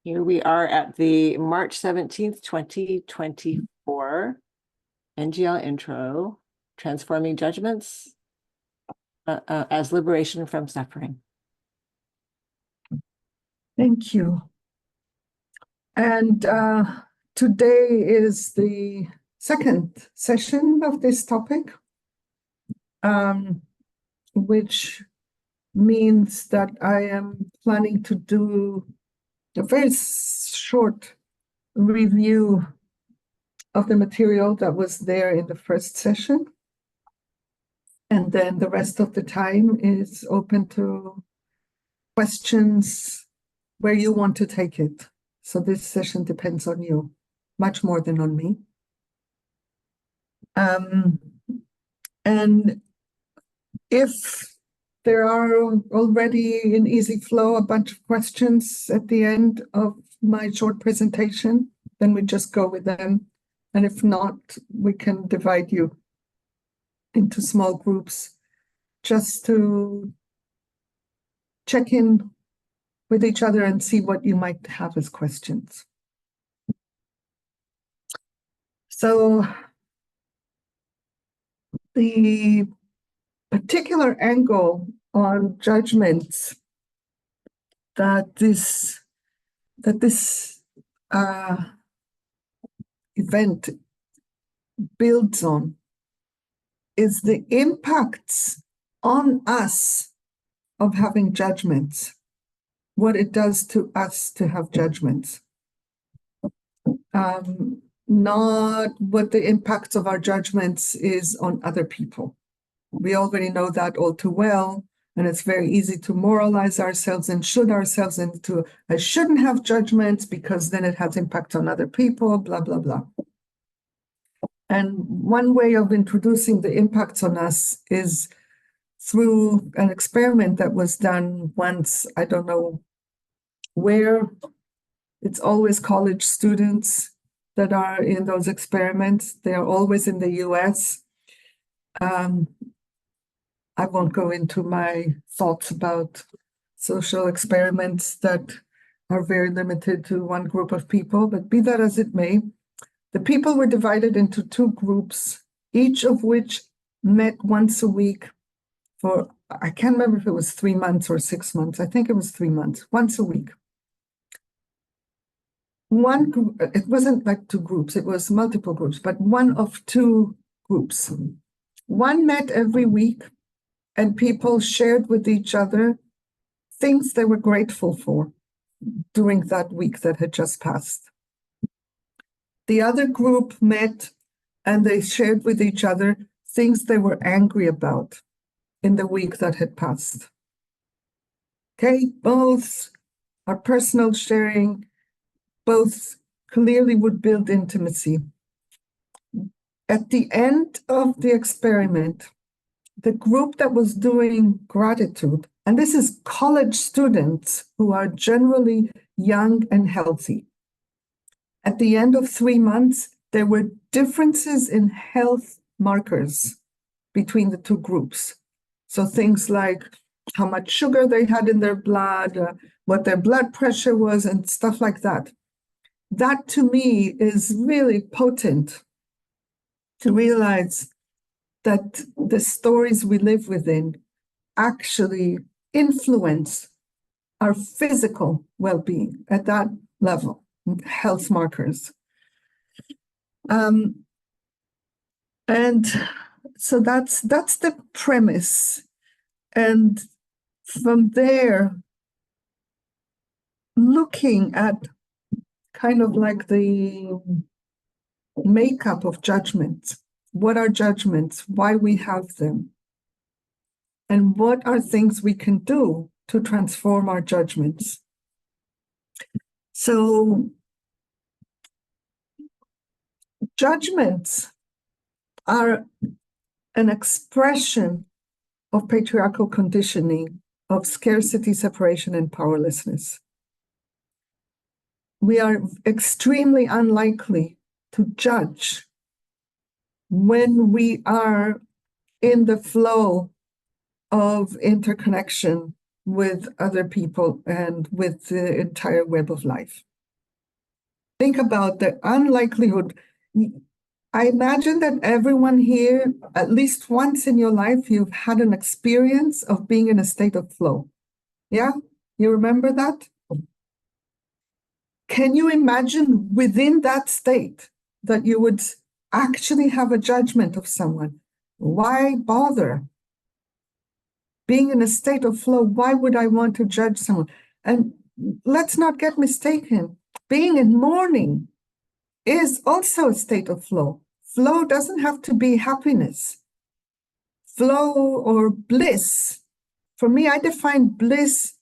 Here we are at the March 17th, 2024 NGL intro, Transforming Judgments as Liberation from Suffering. Thank you. And today is the second session of this topic, which means that I am planning to do a very short review of the material that was there in the first session. And then the rest of the time is open to questions where you want to take it. So this session depends on you, much more than on me. And if there are already in easy flow a bunch of questions at the end of my short presentation, then we just go with them. And if not, we can divide you into small groups just to check in with each other and see what you might have as questions. So the particular angle on judgments that this event builds on is the impacts on us of having judgments, what it does to us to have judgments. Not what the impacts of our judgments is on other people. We already know that all too well, and it's very easy to moralize ourselves and should ourselves into, I shouldn't have judgments because then it has impact on other people, blah, blah, blah. And one way of introducing the impacts on us is through an experiment that was done once, I don't know where. It's always college students that are in those experiments. They are always in the US. I won't go into my thoughts about social experiments that are very limited to one group of people, but be that as it may, the people were divided into two groups, each of which met once a week for, I can't remember if it was 3 months or 6 months. I think it was 3 months, once a week. One group, it wasn't like two groups, it was multiple groups, but one of two groups. One met every week, and people shared with each other things they were grateful for during that week that had just passed. The other group met and they shared with each other things they were angry about in the week that had passed. Okay, both are personal sharing, both clearly would build intimacy. At the end of the experiment, the group that was doing gratitude, and this is college students who are generally young and healthy. At the end of 3 months, there were differences in health markers between the two groups. So things like how much sugar they had in their blood, what their blood pressure was, and stuff like that. That to me is really potent to realize that the stories we live within actually influence our physical well-being at that level, health markers. And so that's the premise. And from there, looking at kind of like the makeup of judgments. What are judgments? Why we have them? And what are things we can do to transform our judgments? So, judgments are an expression of patriarchal conditioning, of scarcity, separation, and powerlessness. We are extremely unlikely to judge when we are in the flow of interconnection with other people and with the entire web of life. think about the unlikelihood. I imagine that everyone here, at least once in your life, you've had an experience of being in a state of flow. Yeah? You remember that? Can you imagine within that state that you would actually have a judgment of someone? Why bother? Being in a state of flow, why would I want to judge someone? And let's not get mistaken. Being in mourning is also a state of flow. Flow doesn't have to be happiness. Flow or bliss. For me, I define bliss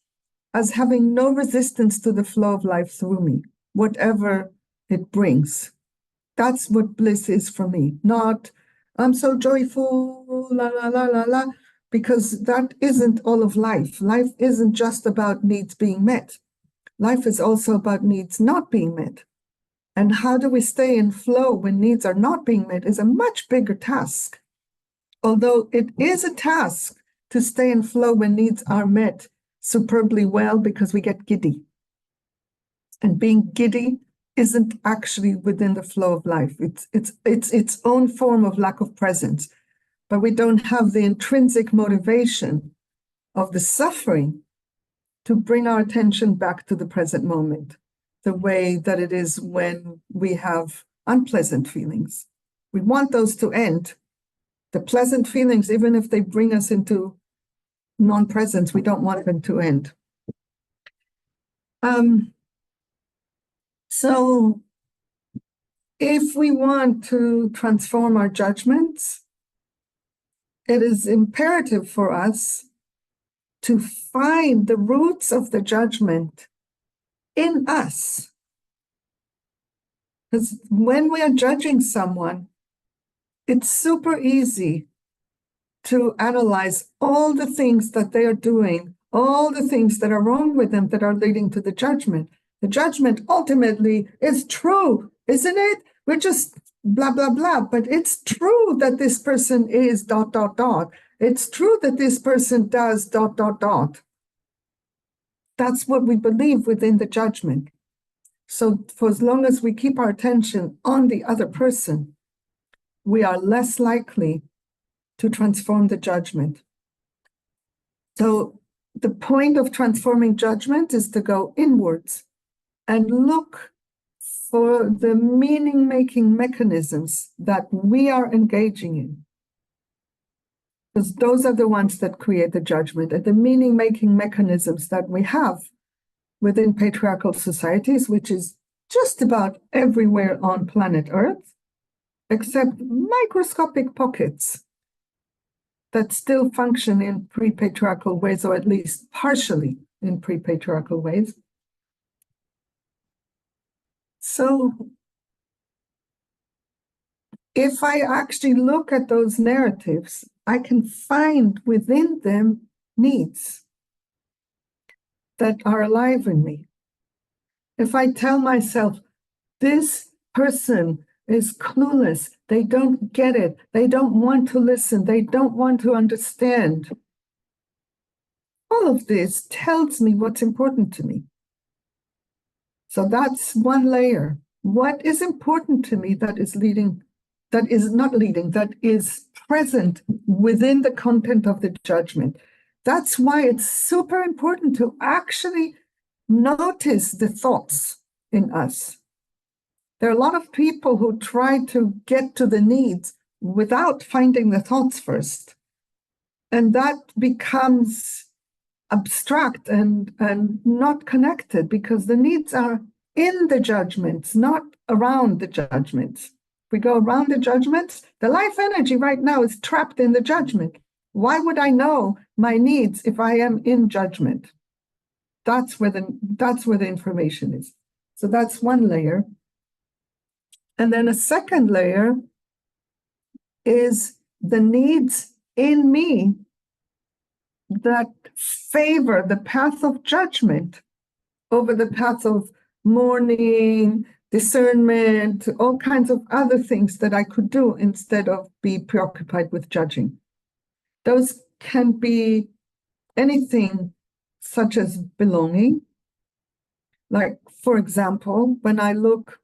as having no resistance to the flow of life through me, whatever it brings. That's what bliss is for me, not I'm so joyful, la, la, la, la, la, because that isn't all of life. Life isn't just about needs being met. Life is also about needs not being met. And how do we stay in flow when needs are not being met is a much bigger task. Although it is a task to stay in flow when needs are met superbly well, because we get giddy. And being giddy isn't actually within the flow of life. It's its own form of lack of presence. But we don't have the intrinsic motivation of the suffering to bring our attention back to the present moment, the way that it is when we have unpleasant feelings. We want those to end. The pleasant feelings, even if they bring us into non-presence, we don't want them to end. So if we want to transform our judgments, it is imperative for us to find the roots of the judgment in us. Because when we are judging someone, it's super easy to analyze all the things that they are doing, all the things that are wrong with them that are leading to the judgment. The judgment ultimately is true, isn't it? We're just blah, blah, blah. But it's true that this person is ... It's true that this person does ... That's what we believe within the judgment. So for as long as we keep our attention on the other person, we are less likely to transform the judgment. So the point of transforming judgment is to go inwards and look for the meaning-making mechanisms that we are engaging in. Because those are the ones that create the judgment, and the meaning-making mechanisms that we have within patriarchal societies, which is just about everywhere on planet Earth, except microscopic pockets that still function in pre-patriarchal ways, or at least partially in pre-patriarchal ways. So if I actually look at those narratives, I can find within them needs that are alive in me. If I tell myself, this person is clueless, they don't get it, they don't want to listen, they don't want to understand, all of this tells me what's important to me. So that's one layer. What is important to me that is present within the content of the judgment? That's why it's super important to actually notice the thoughts in us. There are a lot of people who try to get to the needs without finding the thoughts first. And that becomes abstract and not connected, because the needs are in the judgments, not around the judgments. If we go around the judgments, the life energy right now is trapped in the judgment. Why would I know my needs if I am in judgment? That's where the information is. So that's one layer. And then a second layer is the needs in me that favor the path of judgment over the path of mourning, discernment, all kinds of other things that I could do instead of be preoccupied with judging. Those can be anything such as belonging. Like, for example, when I look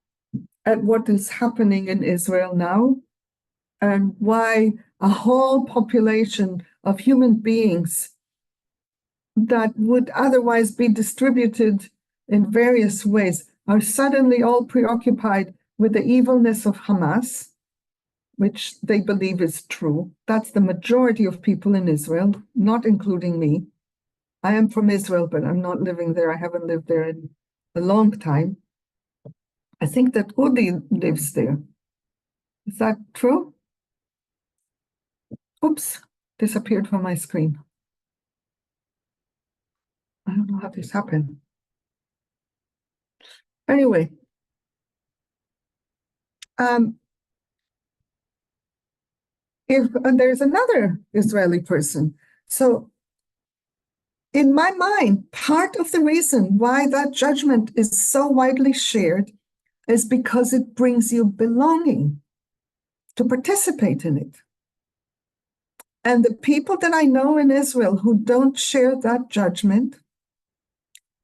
at what is happening in Israel now and why a whole population of human beings that would otherwise be distributed in various ways are suddenly all preoccupied with the evilness of Hamas, which they believe is true. That's the majority of people in Israel, not including me. I am from Israel, but I'm not living there. I haven't lived there in a long time. I think that Udi lives there. Is that true? Oops, disappeared from my screen. I don't know how this happened. Anyway, and there's another Israeli person. So in my mind, part of the reason why that judgment is so widely shared is because it brings you belonging to participate in it. And the people that I know in Israel who don't share that judgment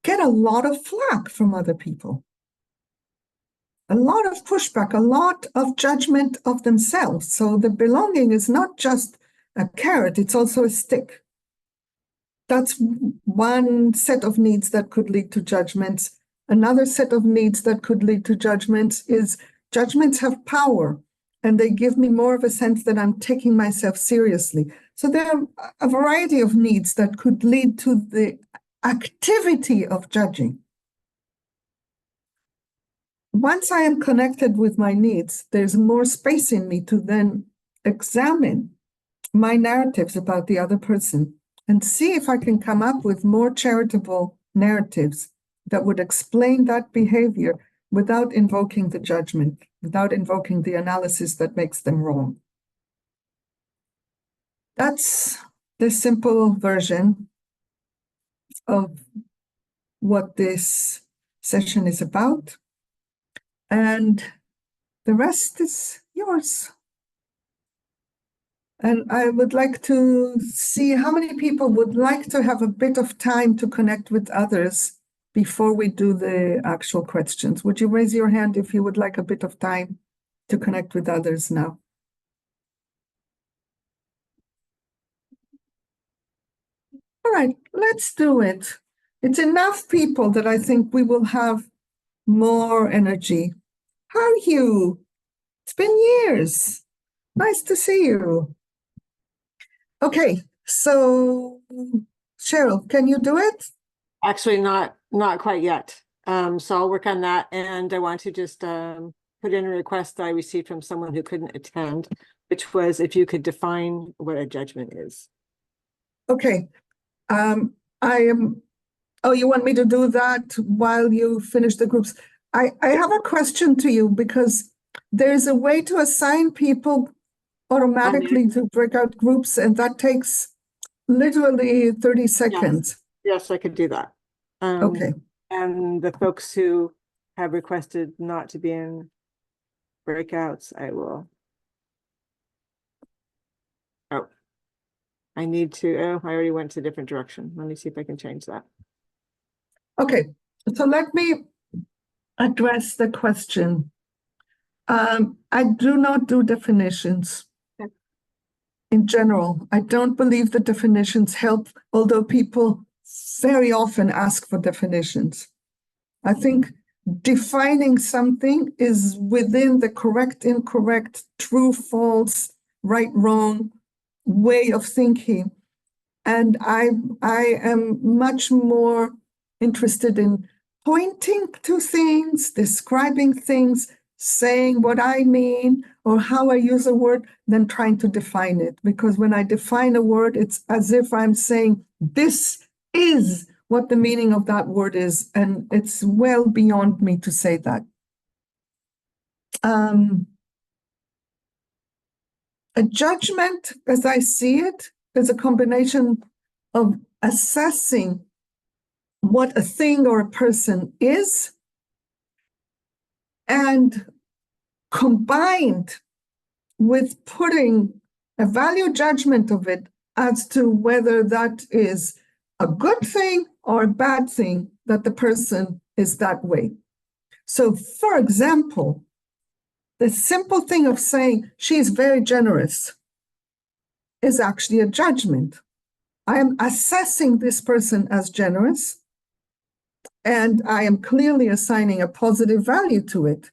get a lot of flack from other people, a lot of pushback, a lot of judgment of themselves. So the belonging is not just a carrot, it's also a stick. That's one set of needs that could lead to judgments. Another set of needs that could lead to judgments is judgments have power and they give me more of a sense that I'm taking myself seriously. So there are a variety of needs that could lead to the activity of judging. Once I am connected with my needs, there's more space in me to then examine my narratives about the other person and see if I can come up with more charitable narratives that would explain that behavior without invoking the judgment, without invoking the analysis that makes them wrong. That's the simple version of what this session is about. And the rest is yours. And I would like to see how many people would like to have a bit of time to connect with others before we do the actual questions. Would you raise your hand if you would like a bit of time to connect with others now? All right, let's do it. It's enough people that I think we will have more energy. How are you? It's been years. Nice to see you. Okay, so Cheryl, can you do it? Actually, not quite yet. So I'll work on that. And I want to just put in a request that I received from someone who couldn't attend, which was if you could define what a judgment is. Okay. Oh, you want me to do that while you finish the groups? I have a question to you because there's a way to assign people automatically to breakout groups, and that takes literally 30 seconds. Yes, I could do that. Okay. And the folks who have requested not to be in breakouts, I will. Oh, I need to, oh, I already went to a different direction. Let me see if I can change that. Okay, so let me address the question. I do not do definitions. Okay. In general, I don't believe the definitions help, although people very often ask for definitions. I think defining something is within the correct, incorrect, true, false, right, wrong way of thinking. And I am much more interested in pointing to things, describing things, saying what I mean or how I use a word than trying to define it. Because when I define a word, it's as if I'm saying, this is what the meaning of that word is. And it's well beyond me to say that. A judgment, as I see it, is a combination of assessing what a thing or a person is and combined with putting a value judgment of it as to whether that is a good thing or a bad thing that the person is that way. So, for example, The simple thing of saying she's very generous is actually a judgment. I am assessing this person as generous, and I am clearly assigning a positive value to it.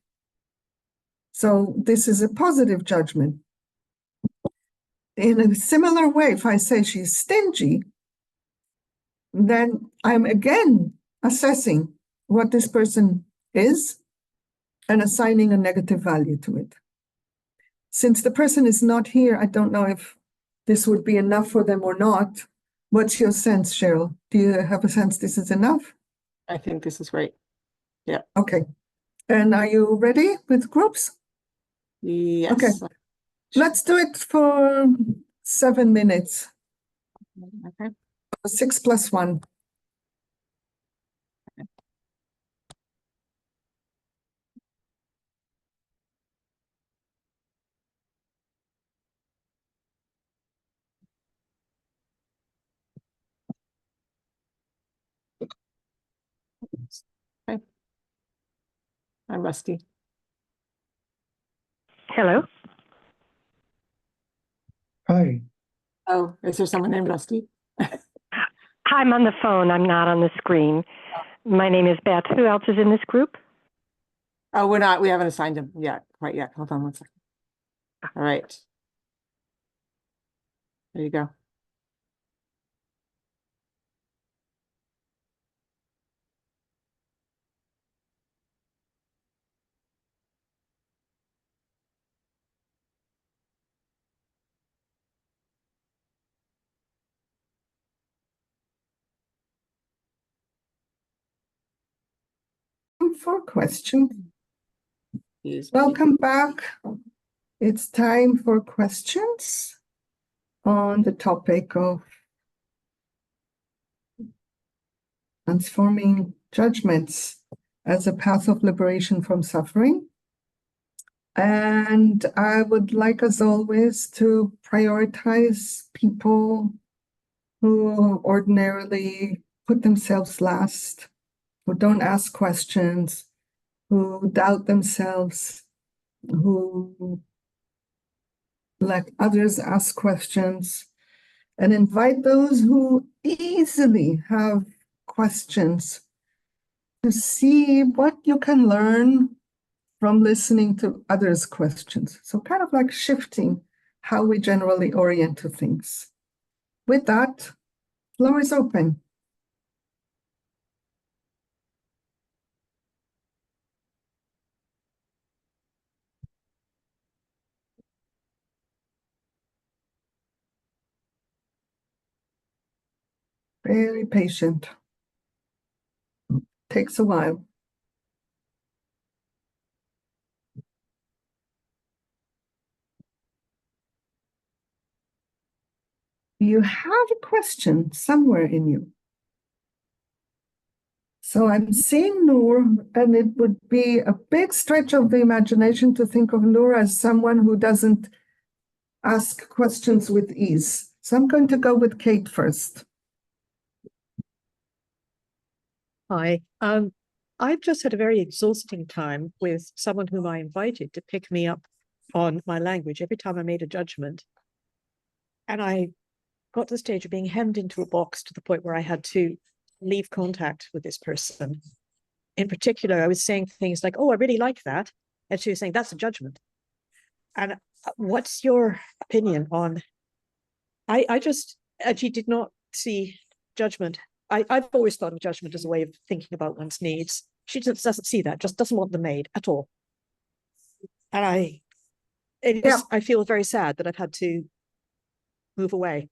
So this is a positive judgment. In a similar way, if I say she's stingy, then I'm again assessing what this person is and assigning a negative value to it. Since the person is not here, I don't know if this would be enough for them or not. What's your sense, Cheryl? Do you have a sense this is enough? I think this is great. Okay. And are you ready with groups? Yes. Okay. Let's do it for 7 minutes. Okay. 6 plus 1. Okay. I'm Rusty. Hello. Hi. Oh, is there someone named Rusty? Hi, I'm on the phone. I'm not on the screen. My name is Beth. Who else is in this group? Oh, we haven't assigned him yet, quite yet. Hold on one second. All right. There you go. For questions. Excuse me. Welcome back. It's time for questions on the topic of transforming judgments as a path of liberation from suffering. And I would like, as always, to prioritize people who ordinarily put themselves last, who don't ask questions, who doubt themselves, who let others ask questions, and invite those who easily have questions to see what you can learn from listening to others' questions. So kind of like shifting how we generally orient to things. With that, floor is open. Very patient. Takes a while. You have a question somewhere in you. So I'm seeing Noor, and it would be a big stretch of the imagination to think of Noor as someone who doesn't ask questions with ease. So I'm going to go with Kate first. Hi. I've just had a very exhausting time with someone whom I invited to pick me up on my language every time I made a judgment. And I got to the stage of being hemmed into a box to the point where I had to leave contact with this person. In particular, I was saying things like, oh, I really like that. And she was saying, that's a judgment. And what's your opinion on, she did not see judgment. I've always thought of judgment as a way of thinking about one's needs. She just doesn't see that, just doesn't want them made at all. And I feel very sad that I've had to move away.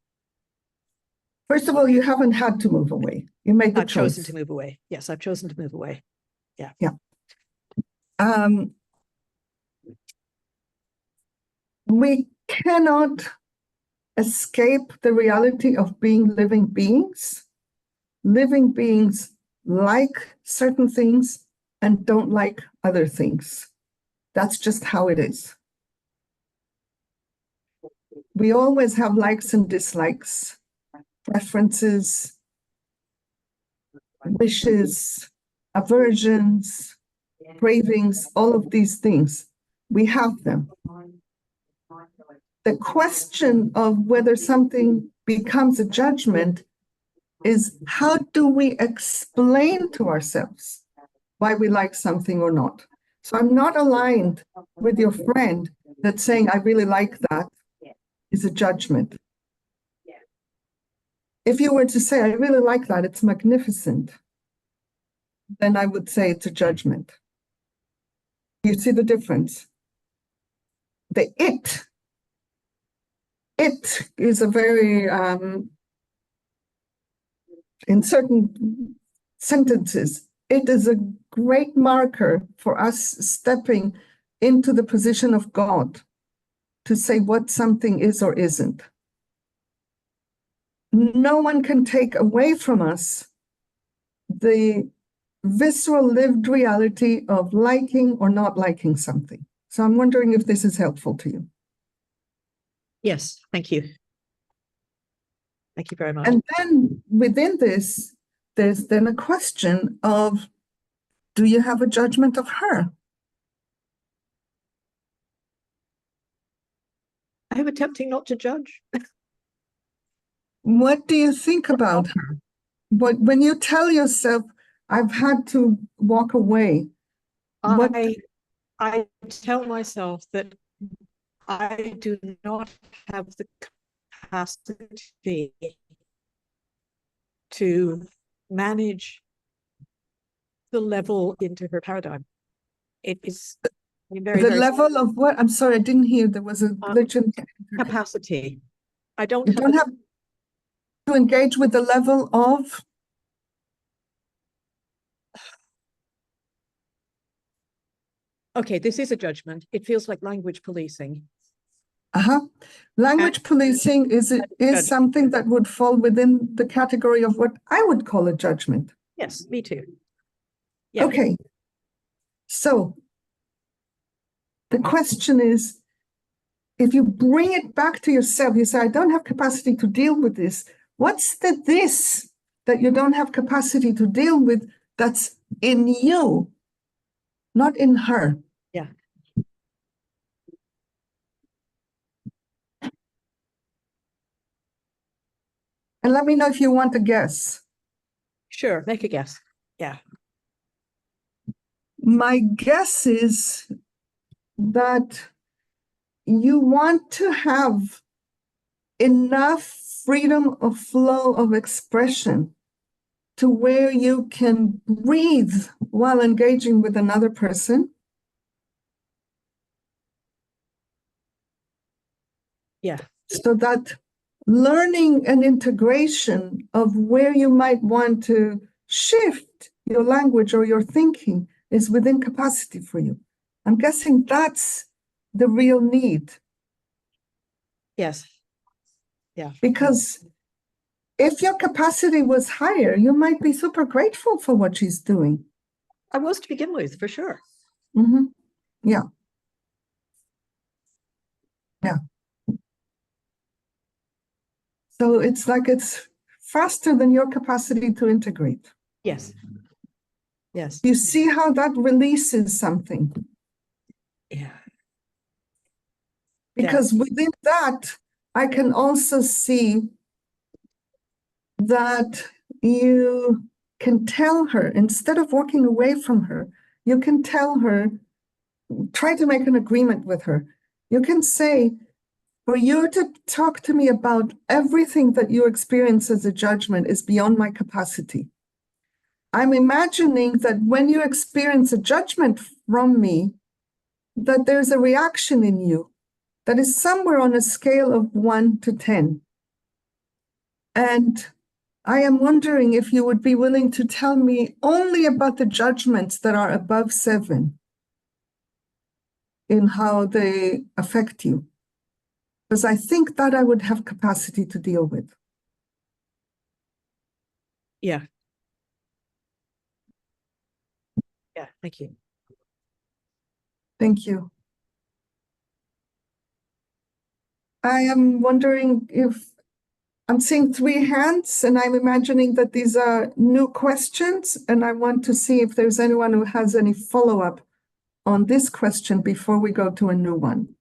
First of all, you haven't had to move away. You made the I've choice. chosen to move away. Yes, I've chosen to move away. Yeah. We cannot escape the reality of being living beings. Living beings like certain things and don't like other things. That's just how it is. We always have likes and dislikes, preferences, wishes, aversions, cravings, all of these things. We have them. The question of whether something becomes a judgment is, how do we explain to ourselves why we like something or not? So I'm not aligned with your friend that's saying, I really like that, is a judgment. If you were to say, I really like that, it's magnificent, then I would say it's a judgment. You see the difference? The it is a very, in certain sentences, it is a great marker for us stepping into the position of God to say what something is or isn't. No one can take away from us the visceral lived reality of liking or not liking something. So I'm wondering if this is helpful to you. Yes, thank you. Thank you very much. And then within this, there's then a question of, do you have a judgment of her? I'm attempting not to judge. What do you think about her? When you tell yourself, I've had to walk away, what I tell myself that I do not have the capacity to manage the level into her paradigm. It is very, the very level of what? I'm sorry, I didn't hear. There was a glitch in. capacity. I don't You have don't have to engage with the level of. Okay, this is a judgment. It feels like language policing. Language policing is something that would fall within the category of what I would call a judgment. Yes, me too. Yeah. Okay. So the question is, if you bring it back to yourself, you say, I don't have capacity to deal with this. What's the this that you don't have capacity to deal with that's in you, not in her? Yeah. And let me know if you want to guess. Sure, make a guess. Yeah. My guess is that you want to have enough freedom of flow of expression to where you can breathe while engaging with another person. Yeah. So that learning and integration of where you might want to shift your language or your thinking is within capacity for you. I'm guessing that's the real need. Yes. Yeah. Because if your capacity was higher, you might be super grateful for what she's doing. I was to begin with, for sure. Mm-hmm. Yeah. Yeah. So it's like it's faster than your capacity to integrate. Yes. Yes. You see how that releases something? Yeah. Because within that, I can also see that you can tell her, instead of walking away from her, you can tell her, try to make an agreement with her. You can say, for you to talk to me about everything that you experience as a judgment is beyond my capacity. I'm imagining that when you experience a judgment from me, that there's a reaction in you that is somewhere on a scale of 1 to 10. And I am wondering if you would be willing to tell me only about the judgments that are above 7 in how they affect you. Because I think that I would have capacity to deal with. Yeah. Yeah. Thank you. Thank you. I am wondering if I'm seeing 3 hands, and I'm imagining that these are new questions, and I want to see if there's anyone who has any follow-up on this question before we go to a new one.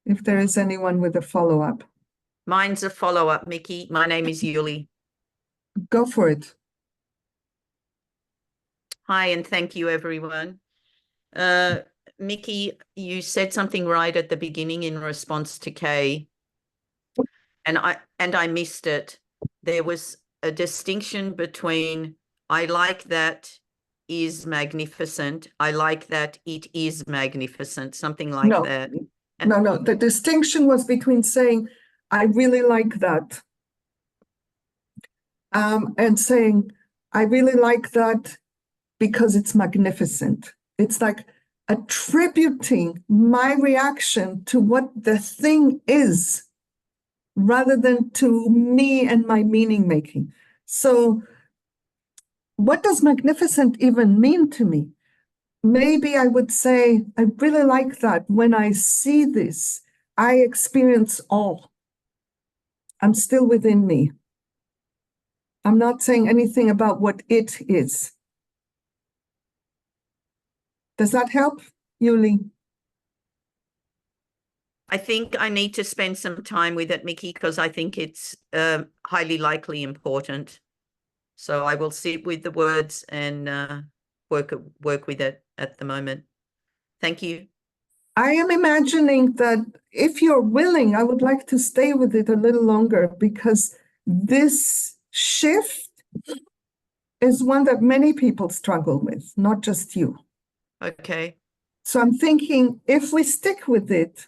If there is anyone with a follow-up, Mine's a follow-up, Miki. My name is Yuli. go for it. Hi, and thank you, everyone. Miki, you said something right at the beginning in response to Kay, and I missed it. There was a distinction between I like that is magnificent. I like that it is magnificent, something like No. that. No. The distinction was between saying, I really like that, and saying, I really like that because it's magnificent. It's like attributing my reaction to what the thing is rather than to me and my meaning making. So what does magnificent even mean to me? Maybe I would say, I really like that when I see this, I experience awe. I'm still within me. I'm not saying anything about what it is. Does that help, Yuli? I think I need to spend some time with it, Miki, because I think it's highly likely important. So I will sit with the words and work with it at the moment. Thank you. I am imagining that if you're willing, I would like to stay with it a little longer because this shift is one that many people struggle with, not just you. Okay. So I'm thinking if we stick with it,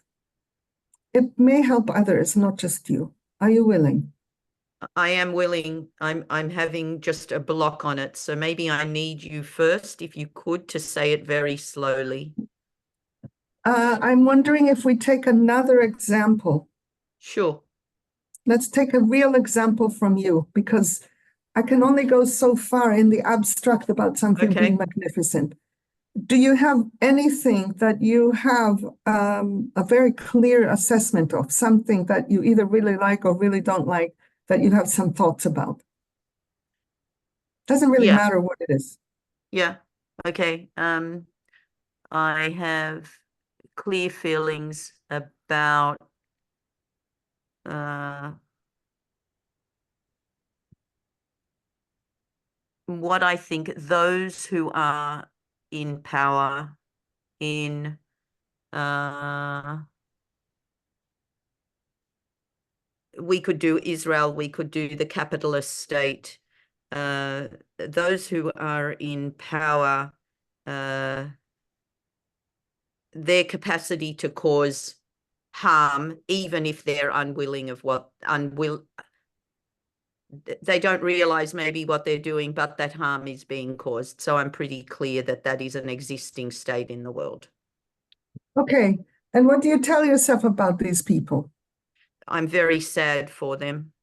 it may help others, not just you. Are you willing? I am willing. I'm having just a block on it. So maybe I need you first, if you could, to say it very slowly. I'm wondering if we take another example. Sure. Let's take a real example from you, because I can only go so far in the abstract about something Okay. being magnificent. Do you have anything that you have a very clear assessment of, something that you either really like or really don't like, that you have some thoughts about? Doesn't really Yeah. matter what it is. Yeah. Okay. I have clear feelings about what I think those who are in power in we could do Israel, we could do the capitalist state, those who are in power, their capacity to cause harm, even if they're unwilling of they don't realize maybe what they're doing, but that harm is being caused. So I'm pretty clear that that is an existing state in the world. Okay. And what do you tell yourself about these people? I'm very sad for them.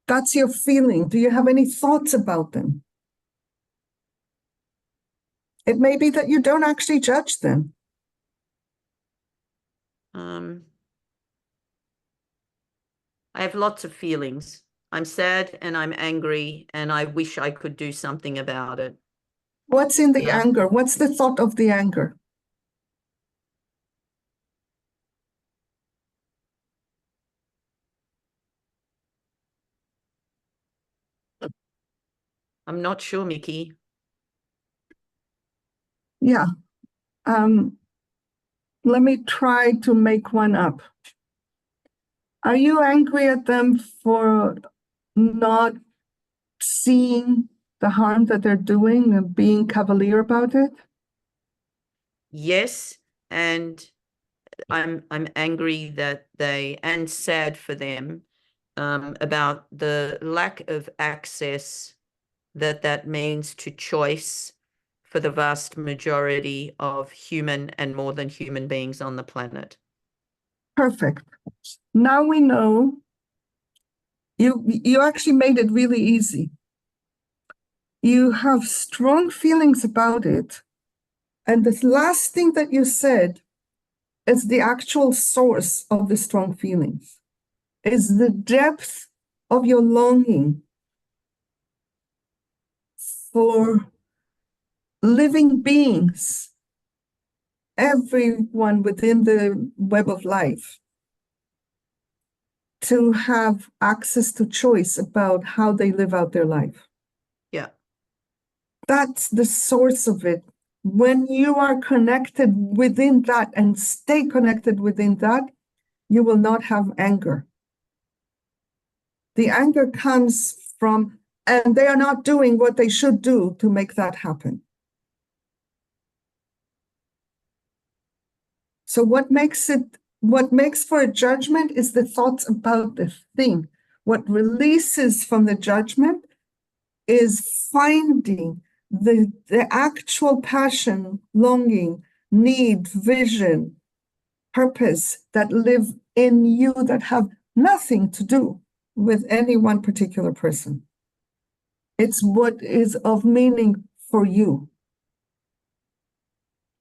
That's your feeling. Do you have any thoughts about them? It may be that you don't actually judge them. I have lots of feelings. I'm sad and I'm angry and I wish I could do something about it. What's in the Yeah. anger? What's the thought of the anger? I'm not sure, Miki. Yeah. Let me try to make one up. Are you angry at them for not seeing the harm that they're doing and being cavalier about it? Yes, and I'm angry that and sad for them about the lack of access that means to choice for the vast majority of human and more than human beings on the planet. Perfect. Now we know you actually made it really easy. You have strong feelings about it. And the last thing that you said is the actual source of the strong feelings, is the depth of your longing for living beings, everyone within the web of life, to have access to choice about how they live out their life. Yeah. That's the source of it. When you are connected within that and stay connected within that, you will not have anger. The anger comes from, and they are not doing what they should do to make that happen. So what makes for a judgment is the thoughts about the thing. What releases from the judgment is finding the actual passion, longing, need, vision, purpose that live in you that have nothing to do with any one particular person. It's what is of meaning for you.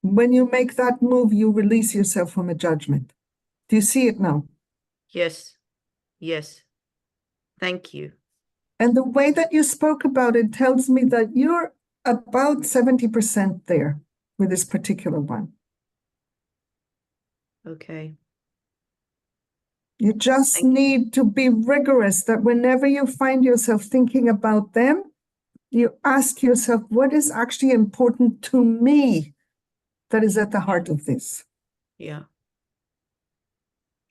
When you make that move, you release yourself from a judgment. Do you see it now? Yes. Yes. Thank you. And the way that you spoke about it tells me that you're about 70% there with this particular one. Okay. You just need to be rigorous that whenever you find yourself thinking about them, you ask yourself, what is actually important to me that is at the heart of this? Yeah.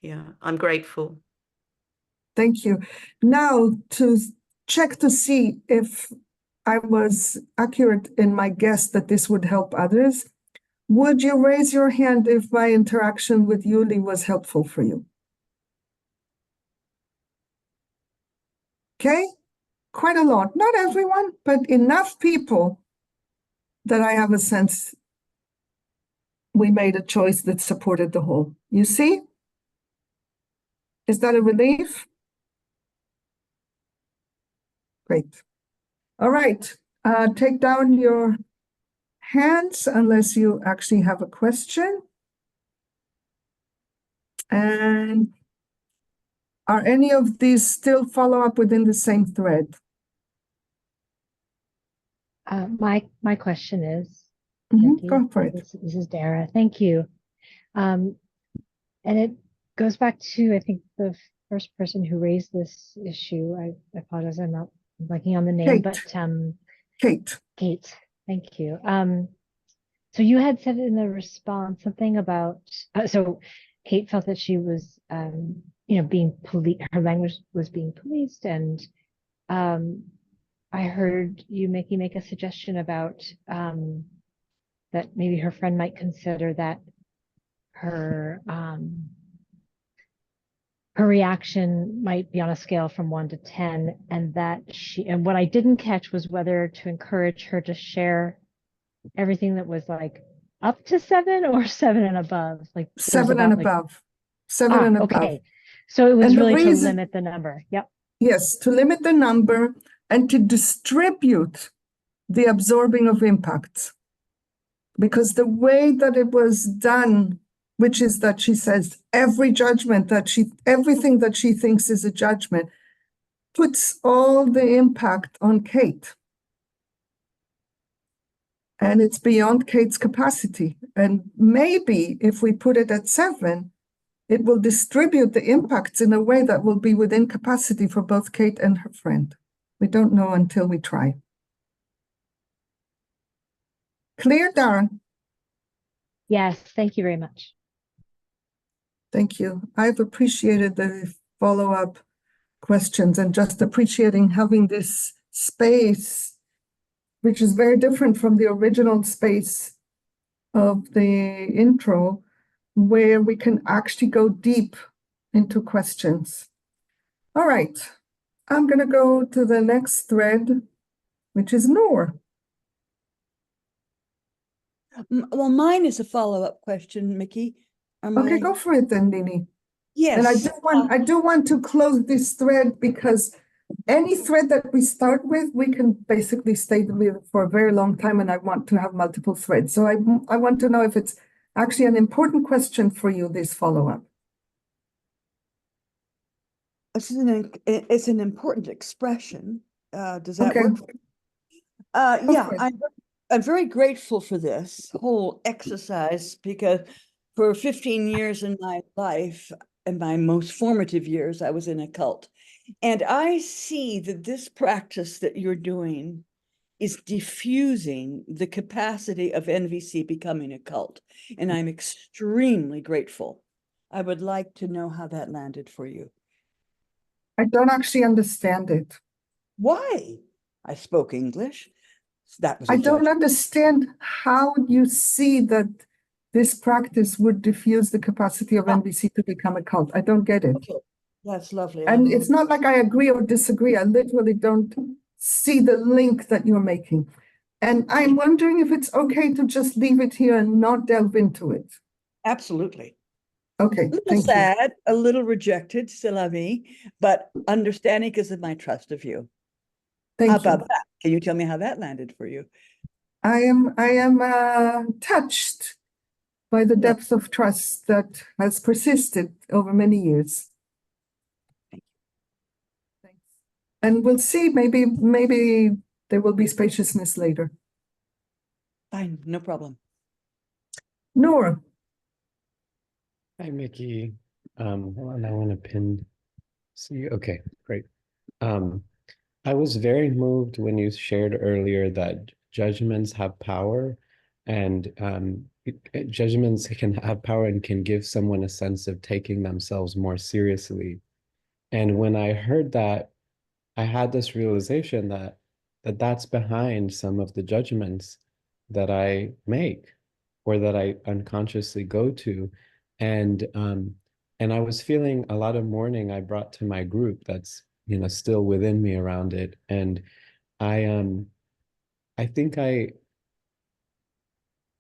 Yeah. I'm grateful. Thank you. Now, to check to see if I was accurate in my guess that this would help others, would you raise your hand if my interaction with Yuli was helpful for you? Okay, quite a lot. Not everyone, but enough people that I have a sense we made a choice that supported the whole. You see? Is that a relief? Great. All right. Take down your hands unless you actually have a question. And are any of these still follow up within the same thread? My question is, Go for it. this is Dara. Thank you. And it goes back to, I think, the first person who raised this issue. I apologize, I'm not blanking on the name, Kate. but Kate. Kate, thank you. So you had said in the response something about, so Kate felt that she was, being her language was being policed, and I heard you, Miki, make a suggestion about that maybe her friend might consider that her reaction might be on a scale from 1 to 10, and that and what I didn't catch was whether to encourage her to share everything that was like up to 7 or 7 and above, like 7 and above. 7 and above. Okay. So it was really to reason, limit the number. Yep. Yes, to limit the number and to distribute the absorbing of impacts. Because the way that it was done, which is that she says every judgment everything that she thinks is a judgment, puts all the impact on Kate. And it's beyond Kate's capacity. And maybe if we put it at 7, it will distribute the impacts in a way that will be within capacity for both Kate and her friend. We don't know until we try. Clear, Darren? Yes. Thank you very much. Thank you. I've appreciated the follow-up questions and just appreciating having this space, which is very different from the original space of the intro, where we can actually go deep into questions. All right, I'm going to go to the next thread, which is Noor. Well, mine is a follow-up question, Miki. Okay, go for it then, Nini. Yes. And I do want to close this thread because any thread that we start with, we can basically stay with for a very long time, and I want to have multiple threads. So I want to know if it's actually an important question for you, this follow-up. It's an important expression. Does that Okay. work? Yeah, I'm very grateful for this whole exercise because for 15 years in my life, in my most formative years, I was in a cult. And I see that this practice that you're doing is diffusing the capacity of NVC becoming a cult. And I'm extremely grateful. I would like to know how that landed for you. I don't actually understand it. Why? I spoke English. That was I a don't judgment. understand how you see that this practice would diffuse the capacity of NVC to become a cult. I don't get it. Okay, that's lovely. And it's not like I agree or disagree. I literally don't see the link that you're making. And I'm wondering if it's okay to just leave it here and not delve into it. Absolutely. Okay, A little thank you. sad, a little rejected, still à me, but understanding because of my trust of you. How Thank about you. that? Can you tell me how that landed for you? I am touched by the Yeah. depth of trust that has persisted over many years. Thank Thanks. And we'll see, maybe there will be spaciousness later. Fine, no problem. Nora, Hi, Miki. Hold on, I want to pin. See, okay, great. I was very moved when you shared earlier that judgments have power, and judgments can have power and can give someone a sense of taking themselves more seriously. And when I heard that, I had this realization that that's behind some of the judgments that I make or that I unconsciously go to. And I was feeling a lot of mourning I brought to my group that's, still within me around it. And I think I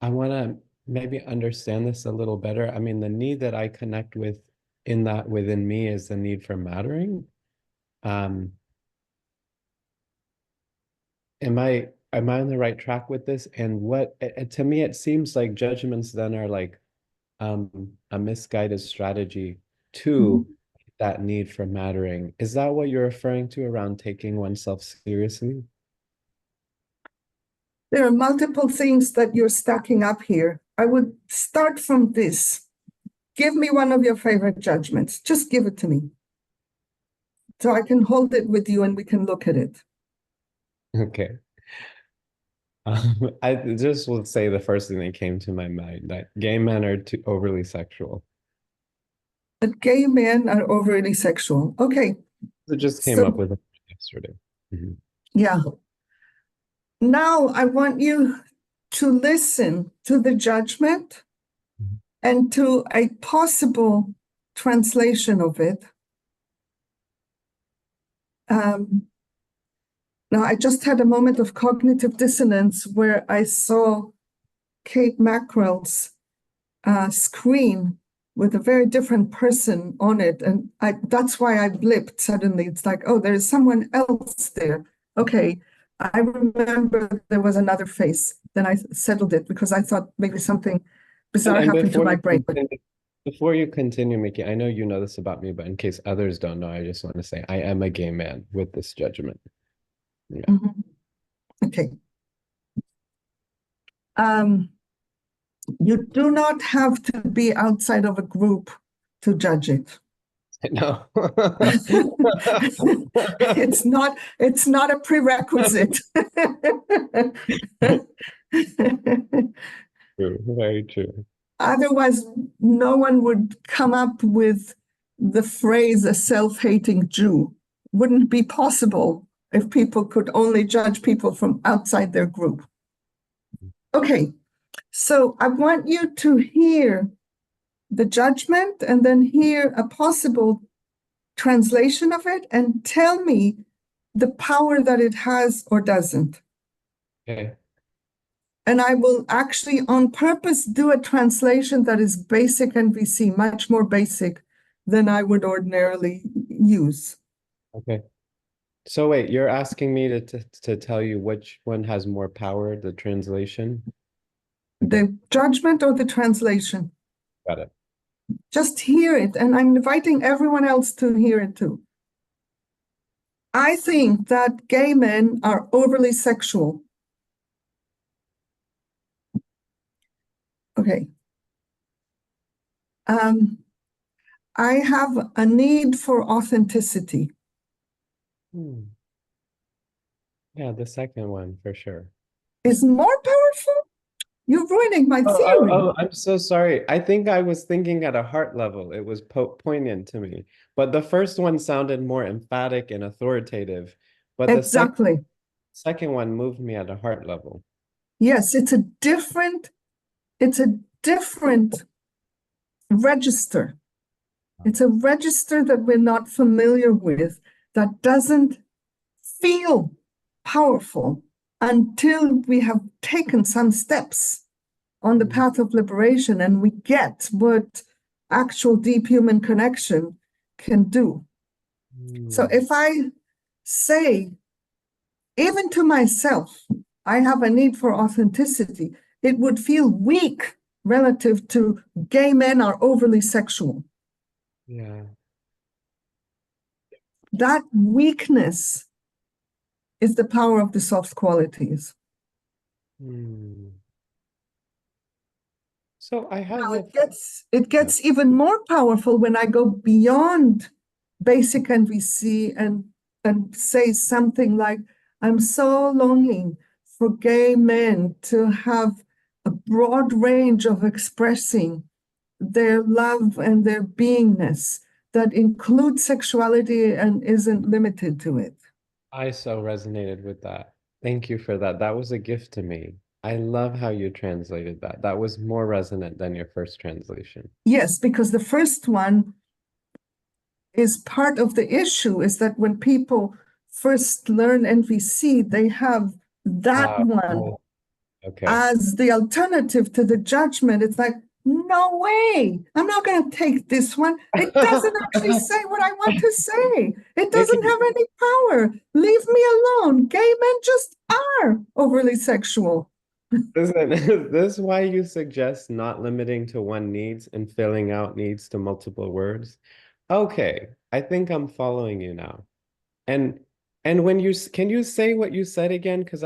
want to maybe understand this a little better. I mean, the need that I connect with in that within me is the need for mattering. Am I on the right track with this? And what to me it seems like judgments then are like a misguided strategy to that need for mattering. Is that what you're referring to around taking oneself seriously? there are multiple things that you're stacking up here. I would start from this. Give me one of your favorite judgments. Just give it to me, so I can hold it with you and we can look at it. Okay. I just will say the first thing that came to my mind, that gay men are too overly sexual. That gay men are overly sexual. Okay. It just came So, up with it yesterday. Mhm. yeah. Now I want you to listen to the judgment and to a possible translation of it. Now, I just had a moment of cognitive dissonance where I saw Kate Mackerel's screen with a very different person on it. And that's why I blipped suddenly. It's like, oh, there's someone else there. Okay, I remember there was another face. Then I settled it because I thought maybe something bizarre happened to my brain. Before you continue, Miki, I know you know this about me, but in case others don't know, I just want to say I am a gay man with this judgment. Yeah. Okay. You do not have to be outside of a group to judge it. No. It's not a prerequisite. True, very true. Otherwise, no one would come up with the phrase a self-hating Jew. Wouldn't be possible if people could only judge people from outside their group. Okay, so I want you to hear the judgment and then hear a possible translation of it and tell me the power that it has or doesn't. Okay. And I will actually on purpose do a translation that is basic NVC, much more basic than I would ordinarily use. Okay. So wait, you're asking me to tell you which one has more power, the translation? The judgment or the translation. Got it. Just hear it, and I'm inviting everyone else to hear it too. I think that gay men are overly sexual. Okay. I have a need for authenticity. Hmm. Yeah, the second one for sure. Is more powerful? You're ruining my theory. I'm so sorry. I think I was thinking at a heart level. It was poignant to me. But the first one sounded more emphatic and authoritative. But the Exactly. second one moved me at a heart level. Yes, it's a different register. It's a register that we're not familiar with, that doesn't feel powerful until we have taken some steps on the path of liberation and we get what actual deep human connection can do. So if I say, even to myself, I have a need for authenticity, it would feel weak relative to gay men are overly sexual. Yeah. That weakness is the power of the soft qualities. So I have Now it gets even more powerful when I go beyond basic NVC and say something like, I'm so longing for gay men to have a broad range of expressing their love and their beingness that includes sexuality and isn't limited to it. I so resonated with that. Thank you for that. That was a gift to me. I love how you translated that. That was more resonant than your first translation. Yes, because the first one is part of the issue, is that when people first learn NVC, they have that one Okay. as the alternative to the judgment. It's like, no way, I'm not going to take this one. It doesn't actually say what I want to say. It doesn't have any power. Leave me alone. Gay men just are overly sexual. Listen, is this why you suggest not limiting to one needs and filling out needs to multiple words? Okay, I think I'm following you now. And when can you say what you said again? Because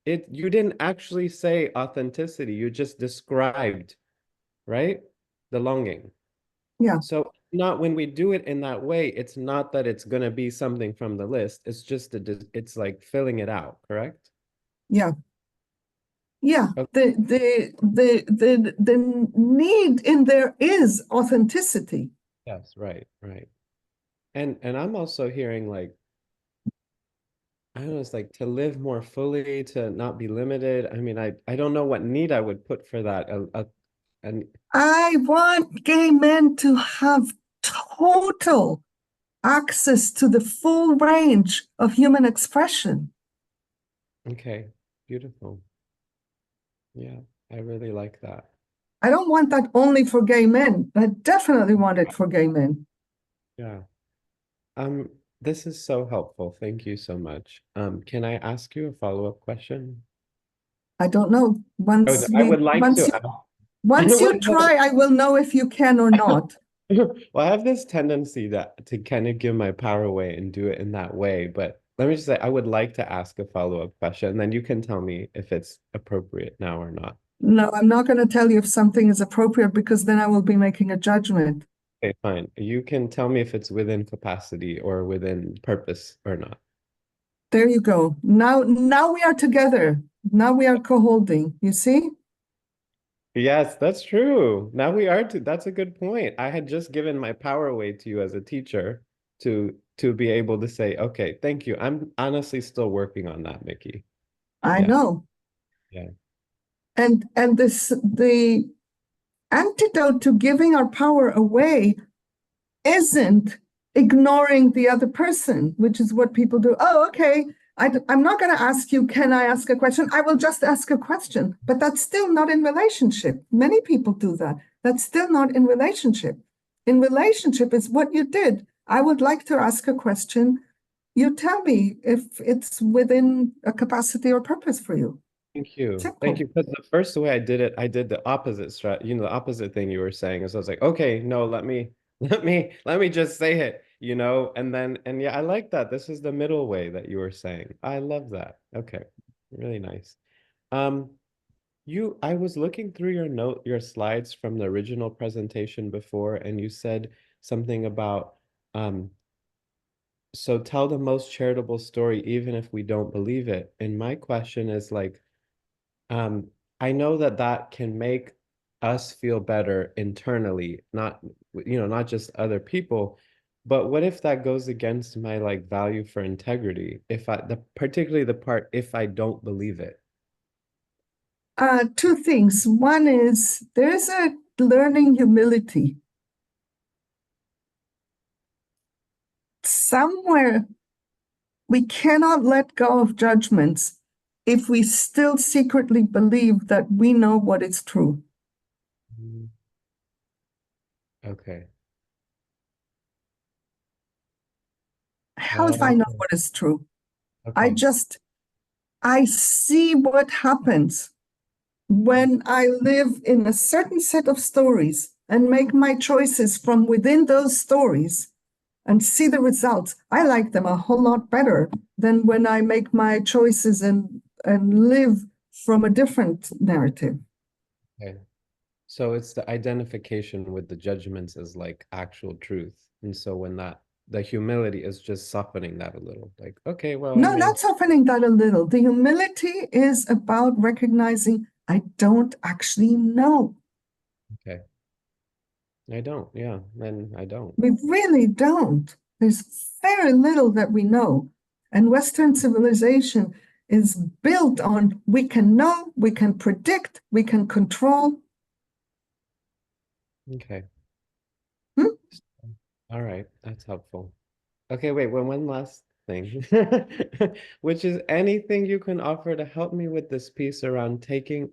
you didn't actually say authenticity. You just described, right? The longing. Yeah, So not when we do it in that way, it's not that it's going to be something from the list. It's just it's like filling it out, correct? yeah. Yeah, Okay. the need in there is authenticity. Yes, right, right. And I'm also hearing like, I don't know, it's like to live more fully, to not be limited. I mean, I don't know what need I would put for that. And I want gay men to have total access to the full range of human expression. okay, beautiful. Yeah, I really like that. I don't want that only for gay men. I definitely want it for gay men. Yeah. Um, this is so helpful. Thank you so much. Can I ask you a follow-up question? I don't know. I would like to ask. I Once you would try, I will know if you can or not. well, I have this tendency to kind of give my power away and do it in that way. But let me just say, I would like to ask a follow-up question, and then you can tell me if it's appropriate now or not. No, I'm not going to tell you if something is appropriate because then I will be making a judgment. Okay, fine. You can tell me if it's within capacity or within purpose or not. There you go. Now we are together. Now we are co-holding. You see? Yes, that's true. Now we are that's a good point. I had just given my power away to you as a teacher to be able to say, okay, thank you. I'm honestly still working on that, Miki. I Yeah. know. Yeah. And the antidote to giving our power away isn't ignoring the other person, which is what people do. Oh, okay. I'm not going to ask you, can I ask a question? I will just ask a question. But that's still not in relationship. Many people do that. That's still not in relationship. In relationship is what you did. I would like to ask a question. You tell me if it's within a capacity or purpose for you. Thank you. Simple. Thank you. Because the first way I did it, I did the opposite the opposite thing you were saying is I was like, okay, no, let me just say it, and yeah, I like that. This is the middle way that you were saying. I love that. Okay. Really nice. Um, I was looking through your slides from the original presentation before, and you said something about, so tell the most charitable story, even if we don't believe it. And my question is like, I know that that can make us feel better internally, not, not just other people. But what if that goes against my like value for integrity? Particularly the part, if I don't believe it. Two things. One is there's a learning humility. Somewhere we cannot let go of judgments if we still secretly believe that we know what is true. Okay. How if I know what is true? Okay. I see what happens when I live in a certain set of stories and make my choices from within those stories and see the results. I like them a whole lot better than when I make my choices and live from a different narrative. Okay. So it's the identification with the judgments as like actual truth. And so when the humility is just softening that a little, like, okay, well, No, not softening that a little. The humility is about recognizing I don't actually know. Okay. I don't, yeah, and I don't. We really don't. There's very little that we know. And Western civilization is built on we can know, we can predict, we can control. Okay. Hmm? All right, that's helpful. Okay, wait, well, one last thing, which is anything you can offer to help me with this piece around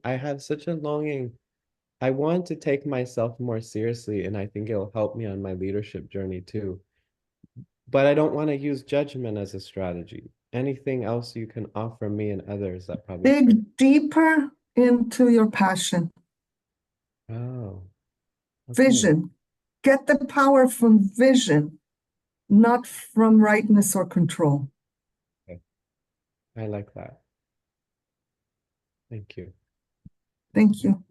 I have such a longing. I want to take myself more seriously, and I think it'll help me on my leadership journey too. But I don't want to use judgment as a strategy. Anything else you can offer me and others that probably. Dig deeper into your passion. Oh, okay. Vision. Get the power from vision, not from rightness or control. Okay. I like that. Thank you. Thank you.